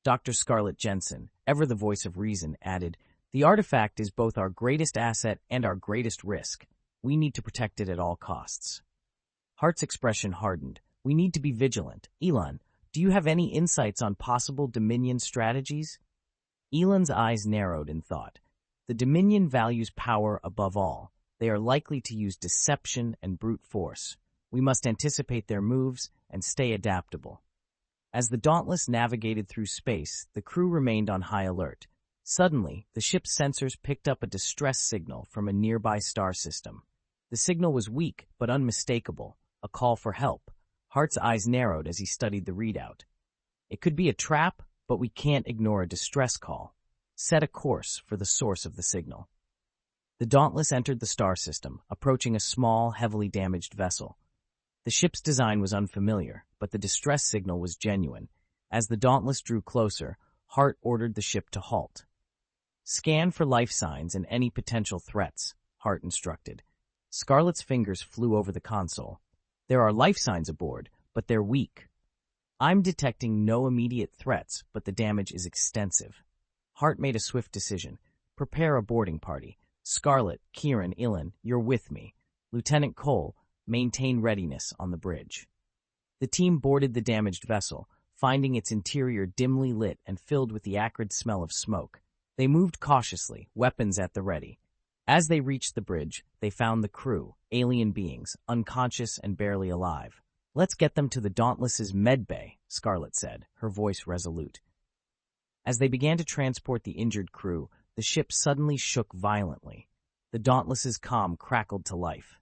Dr. Scarlett Jensen, ever the voice of reason, added, "The artifact is both our greatest asset and our greatest risk. We need to protect it at all costs." Hart's expression hardened. "We need to be vigilant. Elan, do you have any insights on possible Dominion strategies?" Elan's eyes narrowed in thought. "The Dominion values power above all. They are likely to use deception and brute force. We must anticipate their moves and stay adaptable." As the Dauntless navigated through space, the crew remained on high alert. Suddenly, the ship's sensors picked up a distress signal from a nearby star system. The signal was weak but unmistakable, a call for help. Hart's eyes narrowed as he studied the readout. "It could be a trap, but we can't ignore a distress call. Set a course for the source of the signal." The Dauntless entered the star system, approaching a small, heavily damaged vessel. The ship's design was unfamiliar, but the distress signal was genuine. As the Dauntless drew closer, Hart ordered the ship to halt. "Scan for life signs and any potential threats," Hart instructed. Scarlett's fingers flew over the console. "There are life signs aboard, but they're weak. I'm detecting no immediate threats, but the damage is extensive." Hart made a swift decision. "Prepare a boarding party. Scarlett, Kieran, Ilan, you're with me. Lieutenant Cole, maintain readiness on the bridge." The team boarded the damaged vessel, finding its interior dimly lit and filled with the acrid smell of smoke. They moved cautiously, weapons at the ready. As they reached the bridge, they found the crew, alien beings, unconscious and barely alive. "Let's get them to the Dauntless's medbay," Scarlett said, her voice resolute. As they began to transport the injured crew, the ship suddenly shook violently. The Dauntless's comm crackled to life.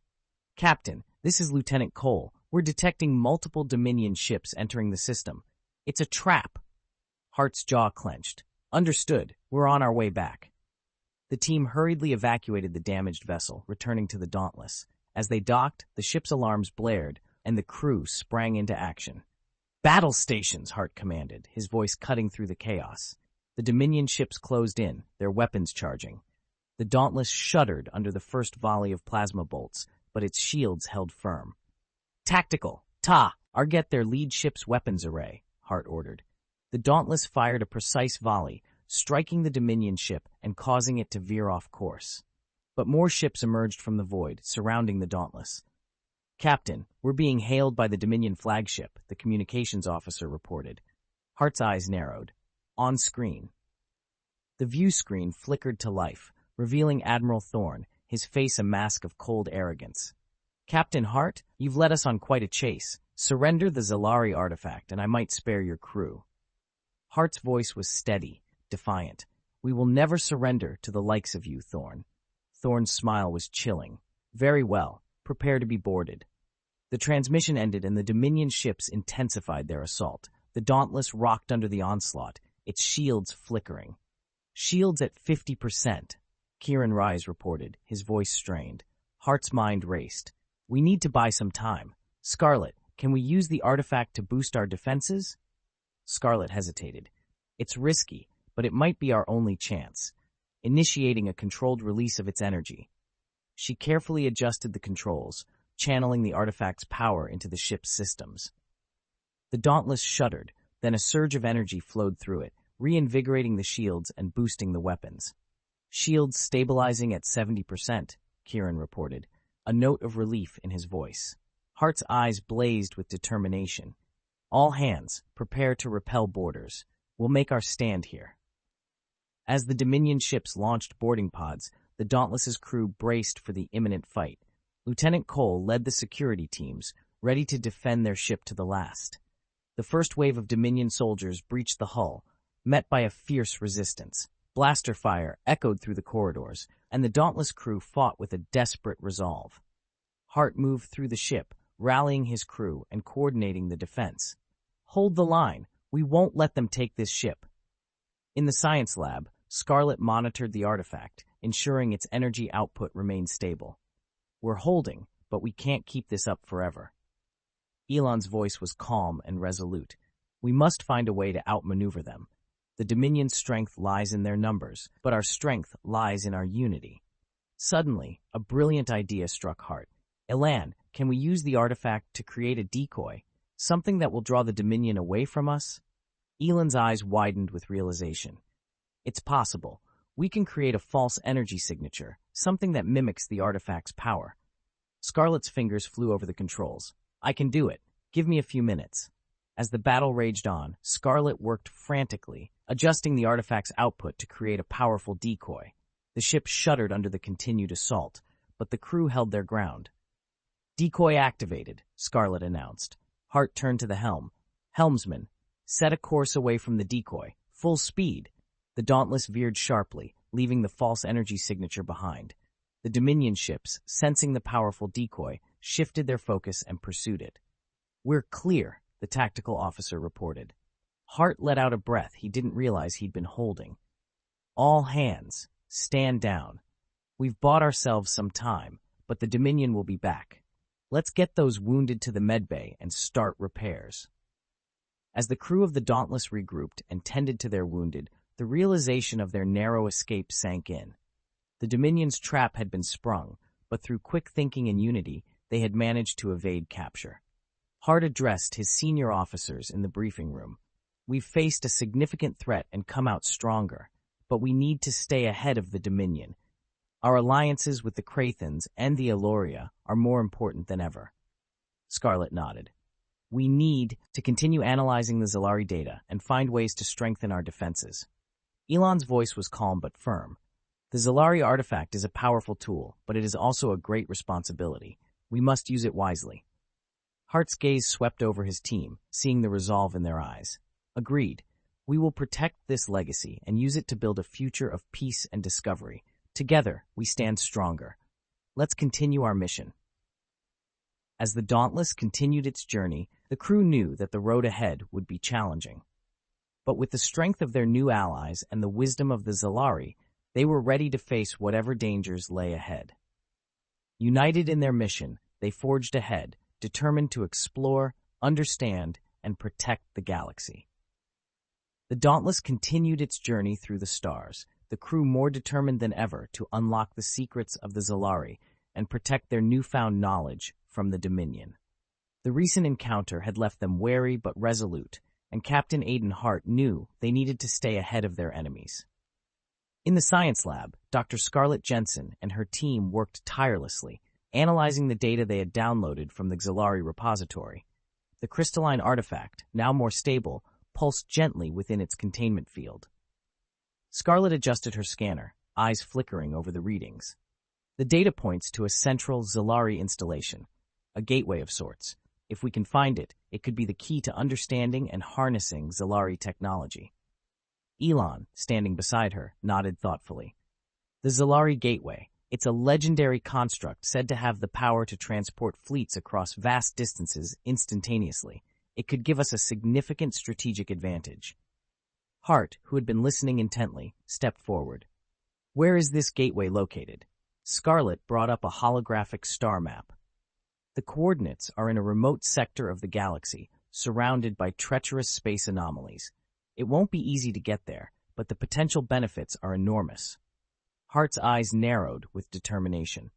"Captain, this is Lieutenant Cole. We're detecting multiple Dominion ships entering the system. It's a trap." Hart's jaw clenched. "Understood. We're on our way back." The team hurriedly evacuated the damaged vessel, returning to the Dauntless. As they docked, the ship's alarms blared, and the crew sprang into action. "Battle stations," Hart commanded, his voice cutting through the chaos. The Dominion ships closed in, their weapons charging. The Dauntless shuddered under the first volley of plasma bolts, but its shields held firm. "Tactical, get their lead ship's weapons array," Hart ordered. The Dauntless fired a precise volley, striking the Dominion ship and causing it to veer off course. But more ships emerged from the void, surrounding the Dauntless. "Captain, we're being hailed by the Dominion flagship," the communications officer reported. Hart's eyes narrowed. On screen. The view screen flickered to life, revealing Admiral Thorne, his face a mask of cold arrogance. Captain Hart, you've led us on quite a chase. Surrender the Zalari artifact, and I might spare your crew. Hart's voice was steady, defiant. We will never surrender to the likes of you, Thorn. Thorn's smile was chilling. Very well. Prepare to be boarded. The transmission ended and the Dominion ships intensified their assault. The Dauntless rocked under the onslaught, its shields flickering. Shields at 50%, Kieran Rise reported, his voice strained. Hart's mind raced. We need to buy some time. Scarlet, can we use the artifact to boost our defenses? Scarlet hesitated. It's risky, but it might be our only chance. Initiating a controlled release of its energy. She carefully adjusted the controls, channeling the artifact's power into the ship's systems. The Dauntless shuddered, then a surge of energy flowed through it, reinvigorating the shields and boosting the weapons. Shields stabilizing at 70%, Kieran reported, a note of relief in his voice. Hart's eyes blazed with determination. All hands, prepare to repel boarders. We'll make our stand here. As the Dominion ships launched boarding pods, the Dauntless's crew braced for the imminent fight. Lieutenant Cole led the security teams, ready to defend their ship to the last. The first wave of Dominion soldiers breached the hull, met by a fierce resistance. Blaster fire echoed through the corridors, and the Dauntless crew fought with a desperate resolve. Hart moved through the ship, rallying his crew and coordinating the defense. Hold the line. We won't let them take this ship. In the science lab, Scarlet monitored the artifact, ensuring its energy output remained stable. We're holding, but we can't keep this up forever. Elon's voice was calm and resolute. We must find a way to outmaneuver them. The Dominion's strength lies in their numbers, but our strength lies in our unity. Suddenly, a brilliant idea struck Hart. Elan, can we use the artifact to create a decoy, something that will draw the Dominion away from us? Elon's eyes widened with realization. It's possible. We can create a false energy signature, something that mimics the artifact's power. Scarlet's fingers flew over the controls. I can do it. Give me a few minutes. As the battle raged on, Scarlet worked frantically, adjusting the artifact's output to create a powerful decoy. The ship shuddered under the continued assault, but the crew held their ground. Decoy activated, Scarlet announced. Hart turned to the helm. Helmsman, set a course away from the decoy. Full speed. The Dauntless veered sharply, leaving the false energy signature behind. The Dominion ships, sensing the powerful decoy, shifted their focus and pursued it. We're clear, the tactical officer reported. Hart let out a breath he didn't realize he'd been holding. All hands, stand down. We've bought ourselves some time, but the Dominion will be back. Let's get those wounded to the medbay and start repairs. As the crew of the Dauntless regrouped and tended to their wounded, the realization of their narrow escape sank in. The Dominion's trap had been sprung, but through quick thinking and unity, they had managed to evade capture. Hart addressed his senior officers in the briefing room. We've faced a significant threat and come out stronger, but we need to stay ahead of the Dominion. Our alliances with the Krathens and the Eloria are more important than ever. Scarlet nodded. We need to continue analyzing the Zalari data and find ways to strengthen our defenses. Elon's voice was calm but firm. The Zalari artifact is a powerful tool, but it is also a great responsibility. We must use it wisely. Hart's gaze swept over his team, seeing the resolve in their eyes. Agreed. We will protect this legacy and use it to build a future of peace and discovery. Together, we stand stronger. Let's continue our mission. As the Dauntless continued its journey, the crew knew that the road ahead would be challenging. But with the strength of their new allies and the wisdom of the Zalari, they were ready to face whatever dangers lay ahead. United in their mission, they forged ahead, determined to explore, understand, and protect the galaxy. The Dauntless continued its journey through the stars, the crew more determined than ever to unlock the secrets of the Zalari and protect their newfound knowledge from the Dominion. The recent encounter had left them wary but resolute, and Captain Aiden Hart knew they needed to stay ahead of their enemies. In the science lab, Dr. Scarlett Jensen and her team worked tirelessly, analyzing the data they had downloaded from the Zalari repository. The crystalline artifact, now more stable, pulsed gently within its containment field. Scarlett adjusted her scanner, eyes flickering over the readings. The data points to a central Zalari installation, a gateway of sorts. If we can find it, it could be the key to understanding and harnessing Zalari technology. Elon, standing beside her, nodded thoughtfully. The Zalari Gateway. It's a legendary construct said to have the power to transport fleets across vast distances instantaneously. It could give us a significant strategic advantage. Hart, who had been listening intently, stepped forward. Where is this gateway located? Scarlet brought up a holographic star map. The coordinates are in a remote sector of the galaxy, surrounded by treacherous space anomalies. It won't be easy to get there, but the potential benefits are enormous. Hart's eyes narrowed with determination.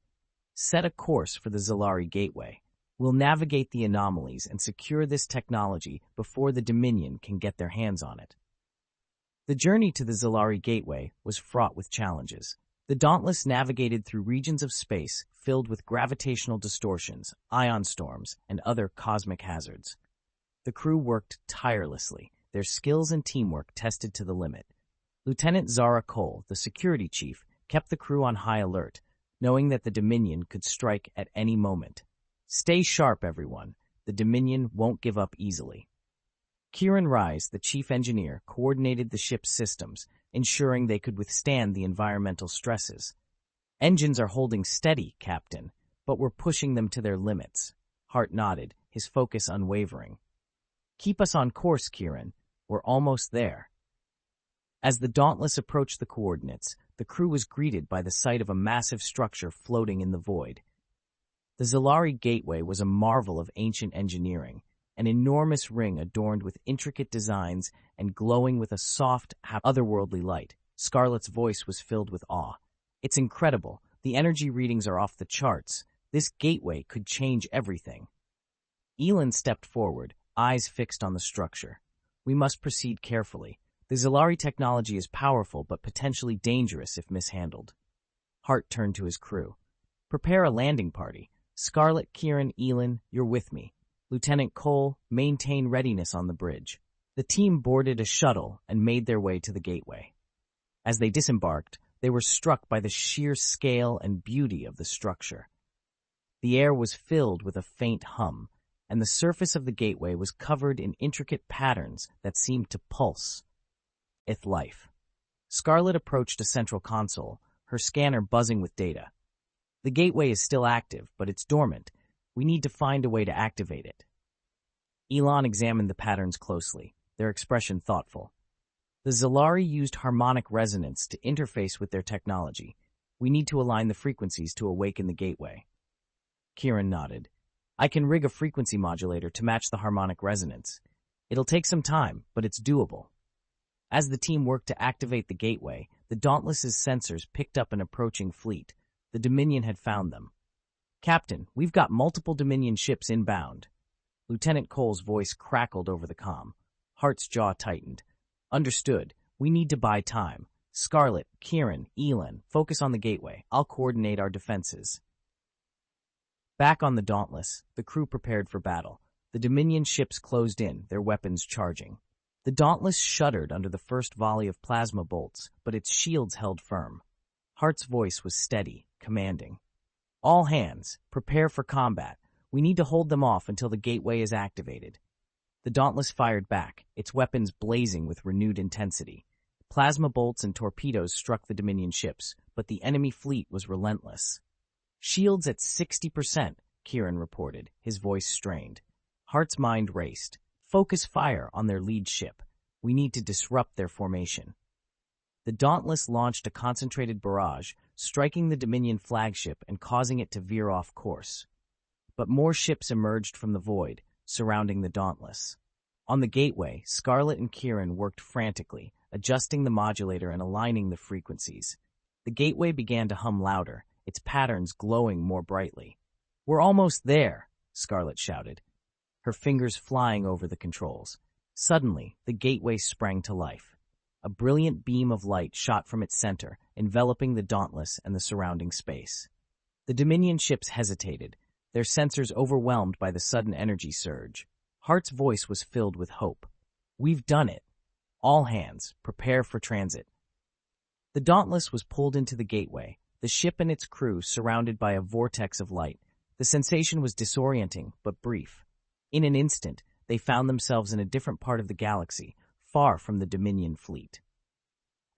Set a course for the Zalari Gateway. We'll navigate the anomalies and secure this technology before the Dominion can get their hands on it. The journey to the Zalari Gateway was fraught with challenges. The Dauntless navigated through regions of space filled with gravitational distortions, ion storms, and other cosmic hazards. The crew worked tirelessly, their skills and teamwork tested to the limit. Lieutenant Zara Cole, the security chief, kept the crew on high alert, knowing that the Dominion could strike at any moment. Stay sharp, everyone. The Dominion won't give up easily. Kieran Rise, the chief engineer, coordinated the ship's systems, ensuring they could withstand the environmental stresses. Engines are holding steady, Captain, but we're pushing them to their limits. Hart nodded, his focus unwavering. Keep us on course, Kieran. We're almost there. As the Dauntless approached the coordinates, the crew was greeted by the sight of a massive structure floating in the void. The Zalari Gateway was a marvel of ancient engineering, an enormous ring adorned with intricate designs and glowing with a soft, otherworldly light. Scarlet's voice was filled with awe. It's incredible. The energy readings are off the charts. This gateway could change everything. Elon stepped forward, eyes fixed on the structure. We must proceed carefully. The Zalari technology is powerful but potentially dangerous if mishandled. Hart turned to his crew. Prepare a landing party. Scarlet, Kieran, Elon, you're with me. Lieutenant Cole, maintain readiness on the bridge. The team boarded a shuttle and made their way to the gateway. As they disembarked, they were struck by the sheer scale and beauty of the structure. The air was filled with a faint hum, and the surface of the gateway was covered in intricate patterns that seemed to pulse. Ith life. Scarlet approached a central console, her scanner buzzing with data. The gateway is still active, but it's dormant. We need to find a way to activate it. Elon examined the patterns closely, their expression thoughtful. The Zalari used harmonic resonance to interface with their technology. We need to align the frequencies to awaken the gateway. Kieran nodded. I can rig a frequency modulator to match the harmonic resonance. It'll take some time, but it's doable. As the team worked to activate the gateway, the Dauntless's sensors picked up an approaching fleet. The Dominion had found them. Captain, we've got multiple Dominion ships inbound. Lieutenant Cole's voice crackled over the comm. Hart's jaw tightened. Understood. We need to buy time. Scarlet, Kieran, Elon, focus on the gateway. I'll coordinate our defenses. Back on the Dauntless, the crew prepared for battle. The Dominion ships closed in, their weapons charging. The Dauntless shuddered under the first volley of plasma bolts, but its shields held firm. Hart's voice was steady, commanding. All hands, prepare for combat. We need to hold them off until the gateway is activated. The Dauntless fired back, its weapons blazing with renewed intensity. Plasma bolts and torpedoes struck the Dominion ships, but the enemy fleet was relentless. Shields at 60%, Kieran reported, his voice strained. Hart's mind raced. Focus fire on their lead ship. We need to disrupt their formation. The Dauntless launched a concentrated barrage, striking the Dominion flagship and causing it to veer off course. But more ships emerged from the void, surrounding the Dauntless. On the gateway, Scarlet and Kieran worked frantically, adjusting the modulator and aligning the frequencies. The gateway began to hum louder, its patterns glowing more brightly. We're almost there, Scarlet shouted, her fingers flying over the controls. Suddenly, the gateway sprang to life. A brilliant beam of light shot from its center, enveloping the Dauntless and the surrounding space. The Dominion ships hesitated, their sensors overwhelmed by the sudden energy surge. Hart's voice was filled with hope. We've done it. All hands, prepare for transit. The Dauntless was pulled into the gateway, the ship and its crew surrounded by a vortex of light. The sensation was disorienting, but brief. In an instant, they found themselves in a different part of the galaxy, far from the Dominion fleet.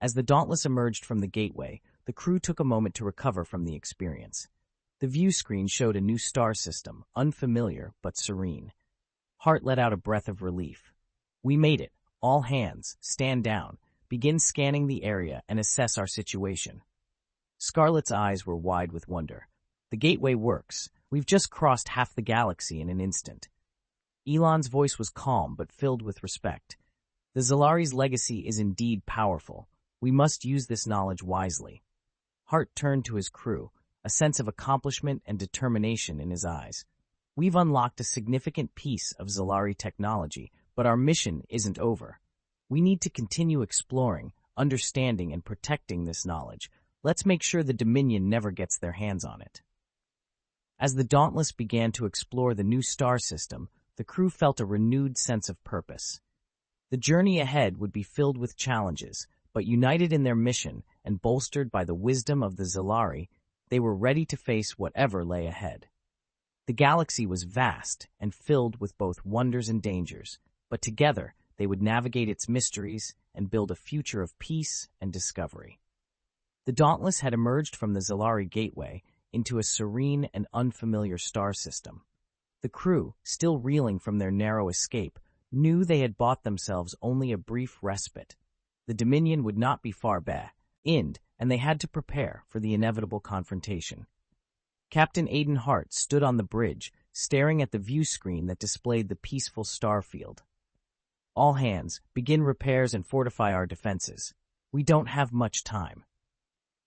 As the Dauntless emerged from the gateway, the crew took a moment to recover from the experience. The view screen showed a new star system, unfamiliar but serene. Hart let out a breath of relief. "We made it. All hands, stand down. Begin scanning the area and assess our situation." Scarlett's eyes were wide with wonder. "The gateway works. We've just crossed half the galaxy in an instant." Elon's voice was calm but filled with respect. "The Zalari's legacy is indeed powerful. We must use this knowledge wisely." Hart turned to his crew, a sense of accomplishment and determination in his eyes. "We've unlocked a significant piece of Zalari technology, but our mission isn't over. We need to continue exploring, understanding, and protecting this knowledge. Let's make sure the Dominion never gets their hands on it." As the Dauntless began to explore the new star system, the crew felt a renewed sense of purpose. The journey ahead would be filled with challenges, but united in their mission and bolstered by the wisdom of the Zalari, they were ready to face whatever lay ahead. The galaxy was vast and filled with both wonders and dangers, but together they would navigate its mysteries and build a future of peace and discovery. The Dauntless had emerged from the Zalari gateway into a serene and unfamiliar star system. The crew, still reeling from their narrow escape, knew they had bought themselves only a brief respite. The Dominion would not be far back, and they had to prepare for the inevitable confrontation. Captain Aiden Hart stood on the bridge, staring at the view screen that displayed the peaceful star field. "All hands, begin repairs and fortify our defenses. We don't have much time."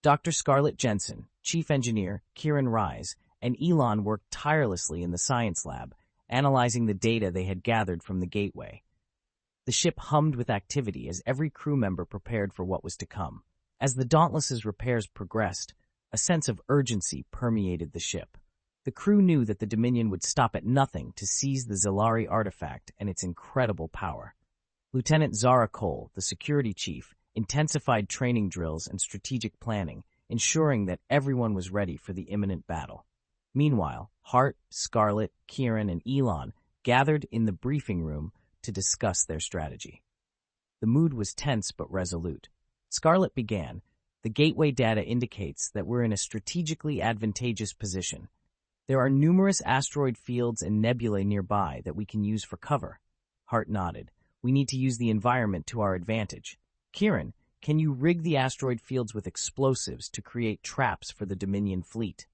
Dr. Scarlett Jensen, Chief Engineer Kieran Rise, and Elon worked tirelessly in the science lab, analyzing the data they had gathered from the gateway. The ship hummed with activity as every crew member prepared for what was to come. As the Dauntless's repairs progressed, a sense of urgency permeated the ship. The crew knew that the Dominion would stop at nothing to seize the Zalari artifact and its incredible power. Lieutenant Zara Cole, the security chief, intensified training drills and strategic planning, ensuring that everyone was ready for the imminent battle. Meanwhile, Hart, Scarlett, Kieran, and Elon gathered in the briefing room to discuss their strategy. The mood was tense but resolute. Scarlett began, "The gateway data indicates that we're in a strategically advantageous position. There are numerous asteroid fields and nebulae nearby that we can use for cover." Hart nodded. "We need to use the environment to our advantage." "Kieran, can you rig the asteroid fields with explosives to create traps for the Dominion fleet?"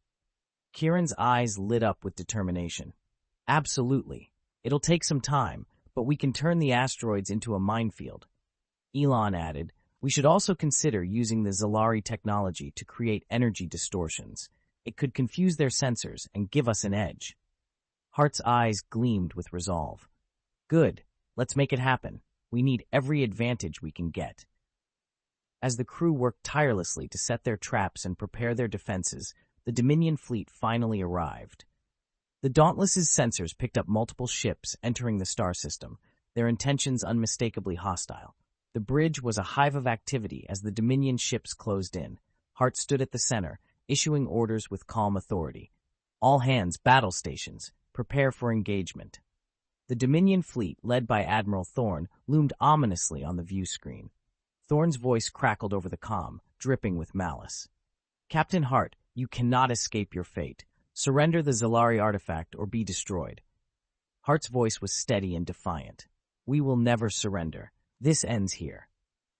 Kieran's eyes lit up with determination. "Absolutely. It'll take some time, but we can turn the asteroids into a minefield." Elon added, "We should also consider using the Zalari technology to create energy distortions. It could confuse their sensors and give us an edge." Hart's eyes gleamed with resolve. "Good. Let's make it happen. We need every advantage we can get." As the crew worked tirelessly to set their traps and prepare their defenses, the Dominion fleet finally arrived. The Dauntless's sensors picked up multiple ships entering the star system, their intentions unmistakably hostile. The bridge was a hive of activity as the Dominion ships closed in. Hart stood at the center, issuing orders with calm authority. "All hands, battle stations. Prepare for engagement." The Dominion fleet, led by Admiral Thorne, loomed ominously on the view screen. Thorne's voice crackled over the comm, dripping with malice. "Captain Hart, you cannot escape your fate. Surrender the Zalari artifact or be destroyed." Hart's voice was steady and defiant. "We will never surrender. This ends here."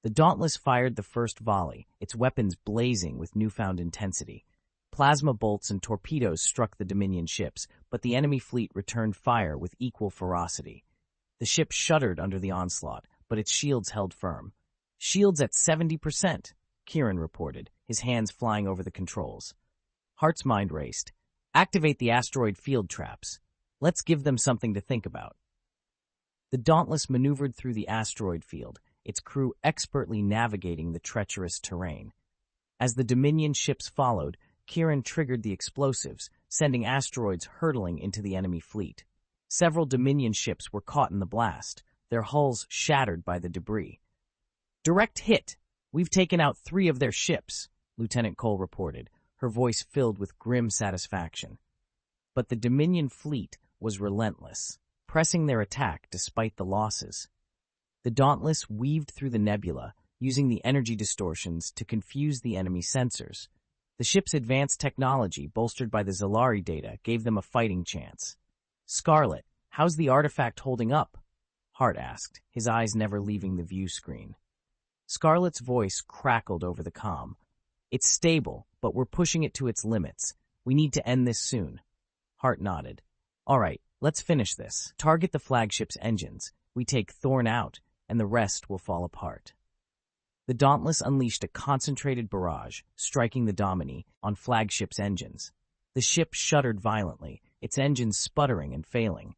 The Dauntless fired the first volley, its weapons blazing with newfound intensity. Plasma bolts and torpedoes struck the Dominion ships, but the enemy fleet returned fire with equal ferocity. The ship shuddered under the onslaught, but its shields held firm. "Shields at 70%, Kieran reported, his hands flying over the controls. Hart's mind raced. "Activate the asteroid field traps. Let's give them something to think about." The Dauntless maneuvered through the asteroid field, its crew expertly navigating the treacherous terrain. As the Dominion ships followed, Kieran triggered the explosives, sending asteroids hurtling into the enemy fleet. Several Dominion ships were caught in the blast, their hulls shattered by the debris. "Direct hit! We've taken out 3 of their ships," Lieutenant Cole reported. her voice filled with grim satisfaction. But the Dominion fleet was relentless, pressing their attack despite the losses. The Dauntless weaved through the nebula, using the energy distortions to confuse the enemy sensors. The ship's advanced technology, bolstered by the Zalari data, gave them a fighting chance. "Scarlet, how's the artifact holding up?" Hart asked, his eyes never leaving the view screen. Scarlet's voice crackled over the comm. "It's stable, but we're pushing it to its limits. We need to end this soon." Hart nodded. "All right, let's finish this. Target the flagship's engines. We take Thorn out, and the rest will fall apart." The Dauntless unleashed a concentrated barrage, striking the Domini on flagship's engines. The ship shuddered violently, its engines sputtering and failing.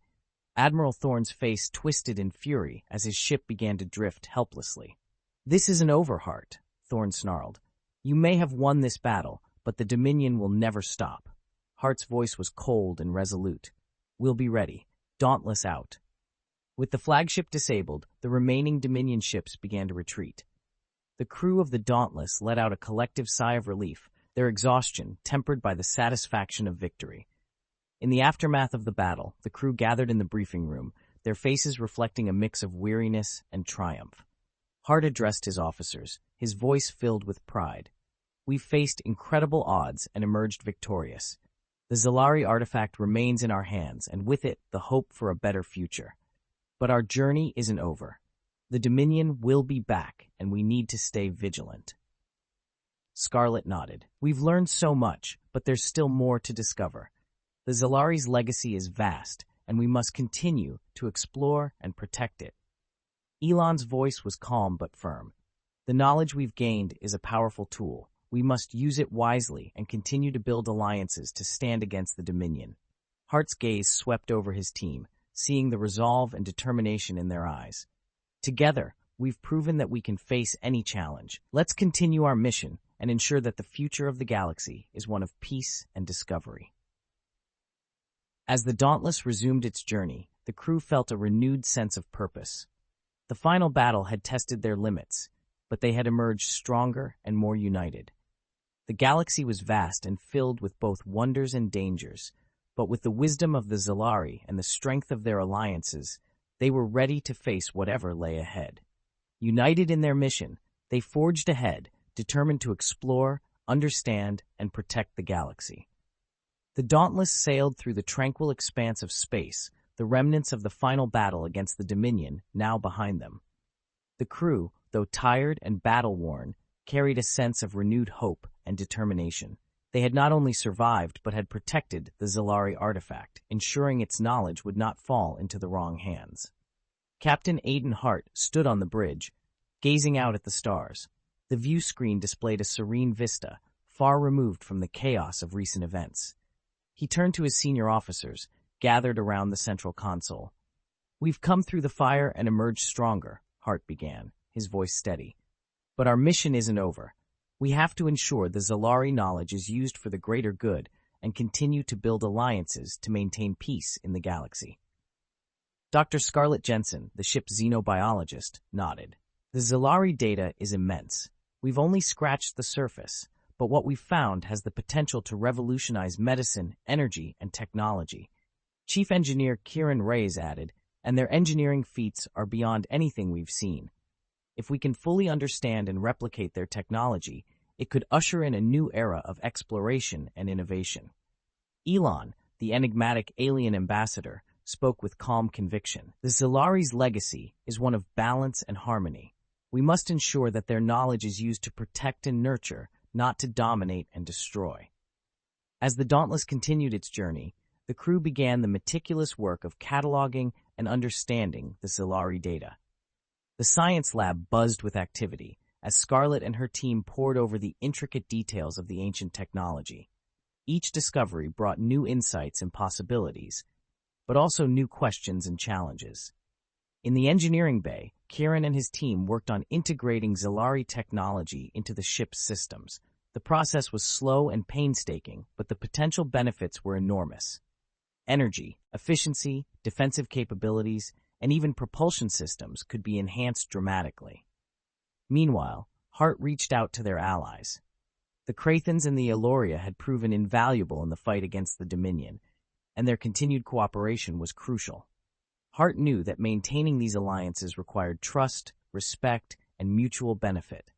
Admiral Thorn's face twisted in fury as his ship began to drift helplessly. "This isn't over, Hart," Thorn snarled. "You may have won this battle, but the Dominion will never stop." Hart's voice was cold and resolute. "We'll be ready. Dauntless out." With the flagship disabled, the remaining Dominion ships began to retreat. The crew of the Dauntless let out a collective sigh of relief, their exhaustion tempered by the satisfaction of victory. In the aftermath of the battle, the crew gathered in the briefing room, their faces reflecting a mix of weariness and triumph. Hart addressed his officers, his voice filled with pride. "We've faced incredible odds and emerged victorious. The Zalari artifact remains in our hands, and with it, the hope for a better future. But our journey isn't over. The Dominion will be back, and we need to stay vigilant." Scarlet nodded. "We've learned so much, but there's still more to discover. The Zalari's legacy is vast, and we must continue to explore and protect it." Elon's voice was calm but firm. "The knowledge we've gained is a powerful tool. We must use it wisely and continue to build alliances to stand against the Dominion." Hart's gaze swept over his team, seeing the resolve and determination in their eyes. "Together, we've proven that we can face any challenge. Let's continue our mission and ensure that the future of the galaxy is one of peace and discovery." As the Dauntless resumed its journey, the crew felt a renewed sense of purpose. The final battle had tested their limits, but they had emerged stronger and more united. The galaxy was vast and filled with both wonders and dangers, but with the wisdom of the Zalari and the strength of their alliances, they were ready to face whatever lay ahead. United in their mission, they forged ahead, determined to explore, understand, and protect the galaxy. The Dauntless sailed through the tranquil expanse of space, the remnants of the final battle against the Dominion now behind them. The crew, though tired and battle-worn, carried a sense of renewed hope and determination. They had not only survived but had protected the Zalari artifact, ensuring its knowledge would not fall into the wrong hands. Captain Aiden Hart stood on the bridge, gazing out at the stars. The view screen displayed a serene vista, far removed from the chaos of recent events. He turned to his senior officers, gathered around the central console. "We've come through the fire and emerged stronger," Hart began, his voice steady. "But our mission isn't over. We have to ensure the Zalari knowledge is used for the greater good and continue to build alliances to maintain peace in the galaxy." Dr. Scarlett Jensen, the ship's xenobiologist, nodded. "The Zalari data is immense. We've only scratched the surface, but what we've found has the potential to revolutionize medicine, energy, and technology." Chief Engineer Kieran Reyes added, "And their engineering feats are beyond anything we've seen. If we can fully understand and replicate their technology, it could usher in a new era of exploration and innovation." Elon, the enigmatic alien ambassador, spoke with calm conviction. "The Zalari's legacy is one of balance and harmony. We must ensure that their knowledge is used to protect and nurture, not to dominate and destroy." As the Dauntless continued its journey, the crew began the meticulous work of cataloging and understanding the Zalari data. The science lab buzzed with activity as Scarlett and her team pored over the intricate details of the ancient technology. Each discovery brought new insights and possibilities, but also new questions and challenges. In the engineering bay, Kieran and his team worked on integrating Zalari technology into the ship's systems. The process was slow and painstaking, but the potential benefits were enormous. Energy, efficiency, defensive capabilities, and even propulsion systems could be enhanced dramatically. Meanwhile, Hart reached out to their allies. The Krathens and the Eloria had proven invaluable in the fight against the Dominion, and their continued cooperation was crucial. Hart knew that maintaining these alliances required trust, respect, and mutual benefit.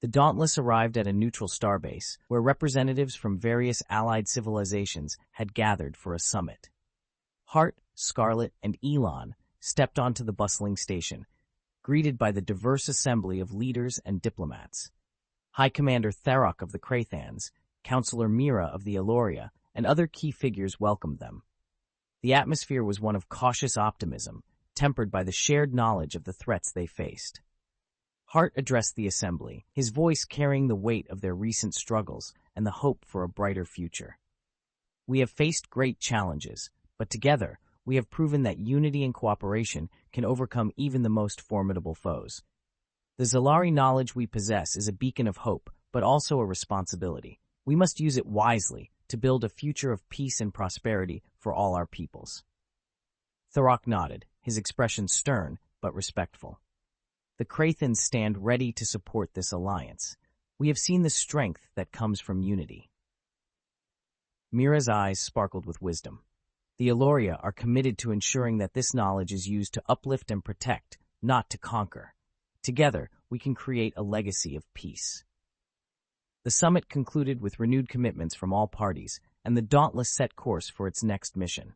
The Dauntless arrived at a neutral starbase, where representatives from various allied civilizations had gathered for a summit. Hart, Scarlet, and Elon stepped onto the bustling station, greeted by the diverse assembly of leaders and diplomats. High Commander Tharok of the Krathans, Counselor Mira of the Eloria, and other key figures welcomed them. The atmosphere was one of cautious optimism, tempered by the shared knowledge of the threats they faced. Hart addressed the assembly, his voice carrying the weight of their recent struggles and the hope for a brighter future. "We have faced great challenges, but together we have proven that unity and cooperation can overcome even the most formidable foes. The Zalari knowledge we possess is a beacon of hope, but also a responsibility. We must use it wisely to build a future of peace and prosperity for all our peoples." Tharok nodded, his expression stern but respectful. "The Krathens stand ready to support this alliance. We have seen the strength that comes from unity." Mira's eyes sparkled with wisdom. "The Eloria are committed to ensuring that this knowledge is used to uplift and protect, not to conquer. Together, we can create a legacy of peace." The summit concluded with renewed commitments from all parties, and the Dauntless set course for its next mission.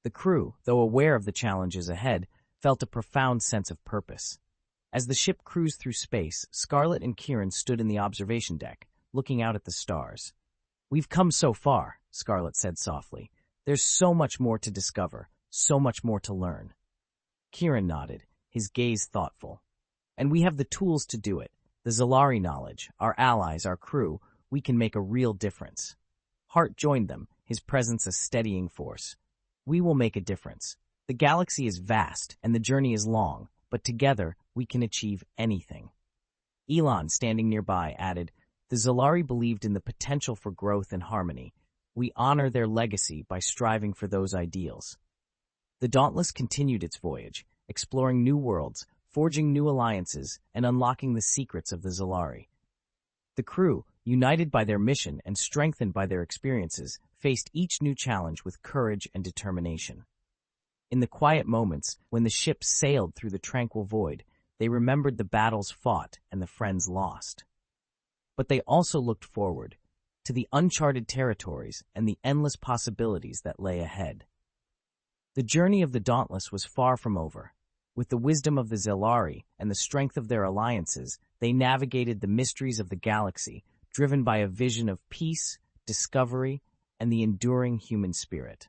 The crew, though aware of the challenges ahead, felt a profound sense of purpose. As the ship cruised through space, Scarlet and Kieran stood in the observation deck, looking out at the stars. "We've come so far," Scarlet said softly. "There's so much more to discover, so much more to learn." Kieran nodded, his gaze thoughtful. "And we have the tools to do it. The Zalari knowledge, our allies, our crew, we can make a real difference." Hart joined them, his presence a steadying force. "We will make a difference. The galaxy is vast, and the journey is long, but together we can achieve anything." Elon, standing nearby, added, "The Zalari believed in the potential for growth and harmony. We honor their legacy by striving for those ideals." The Dauntless continued its voyage, exploring new worlds, forging new alliances, and unlocking the secrets of the Zalari. The crew, united by their mission and strengthened by their experiences, faced each new challenge with courage and determination. In the quiet moments, when the ship sailed through the tranquil void, they remembered the battles fought and the friends lost. But they also looked forward, to the uncharted territories and the endless possibilities that lay ahead. The journey of the Dauntless was far from over. With the wisdom of the Zalari and the strength of their alliances, they navigated the mysteries of the galaxy, driven by a vision of peace, discovery, and the enduring human spirit.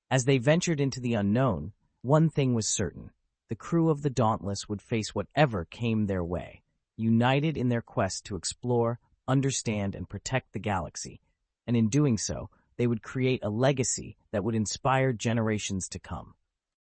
As they ventured into the unknown, one thing was certain: the crew of the Dauntless would face whatever came their way, united in their quest to explore, understand, and protect the galaxy, and in doing so, they would create a legacy that would inspire generations to come.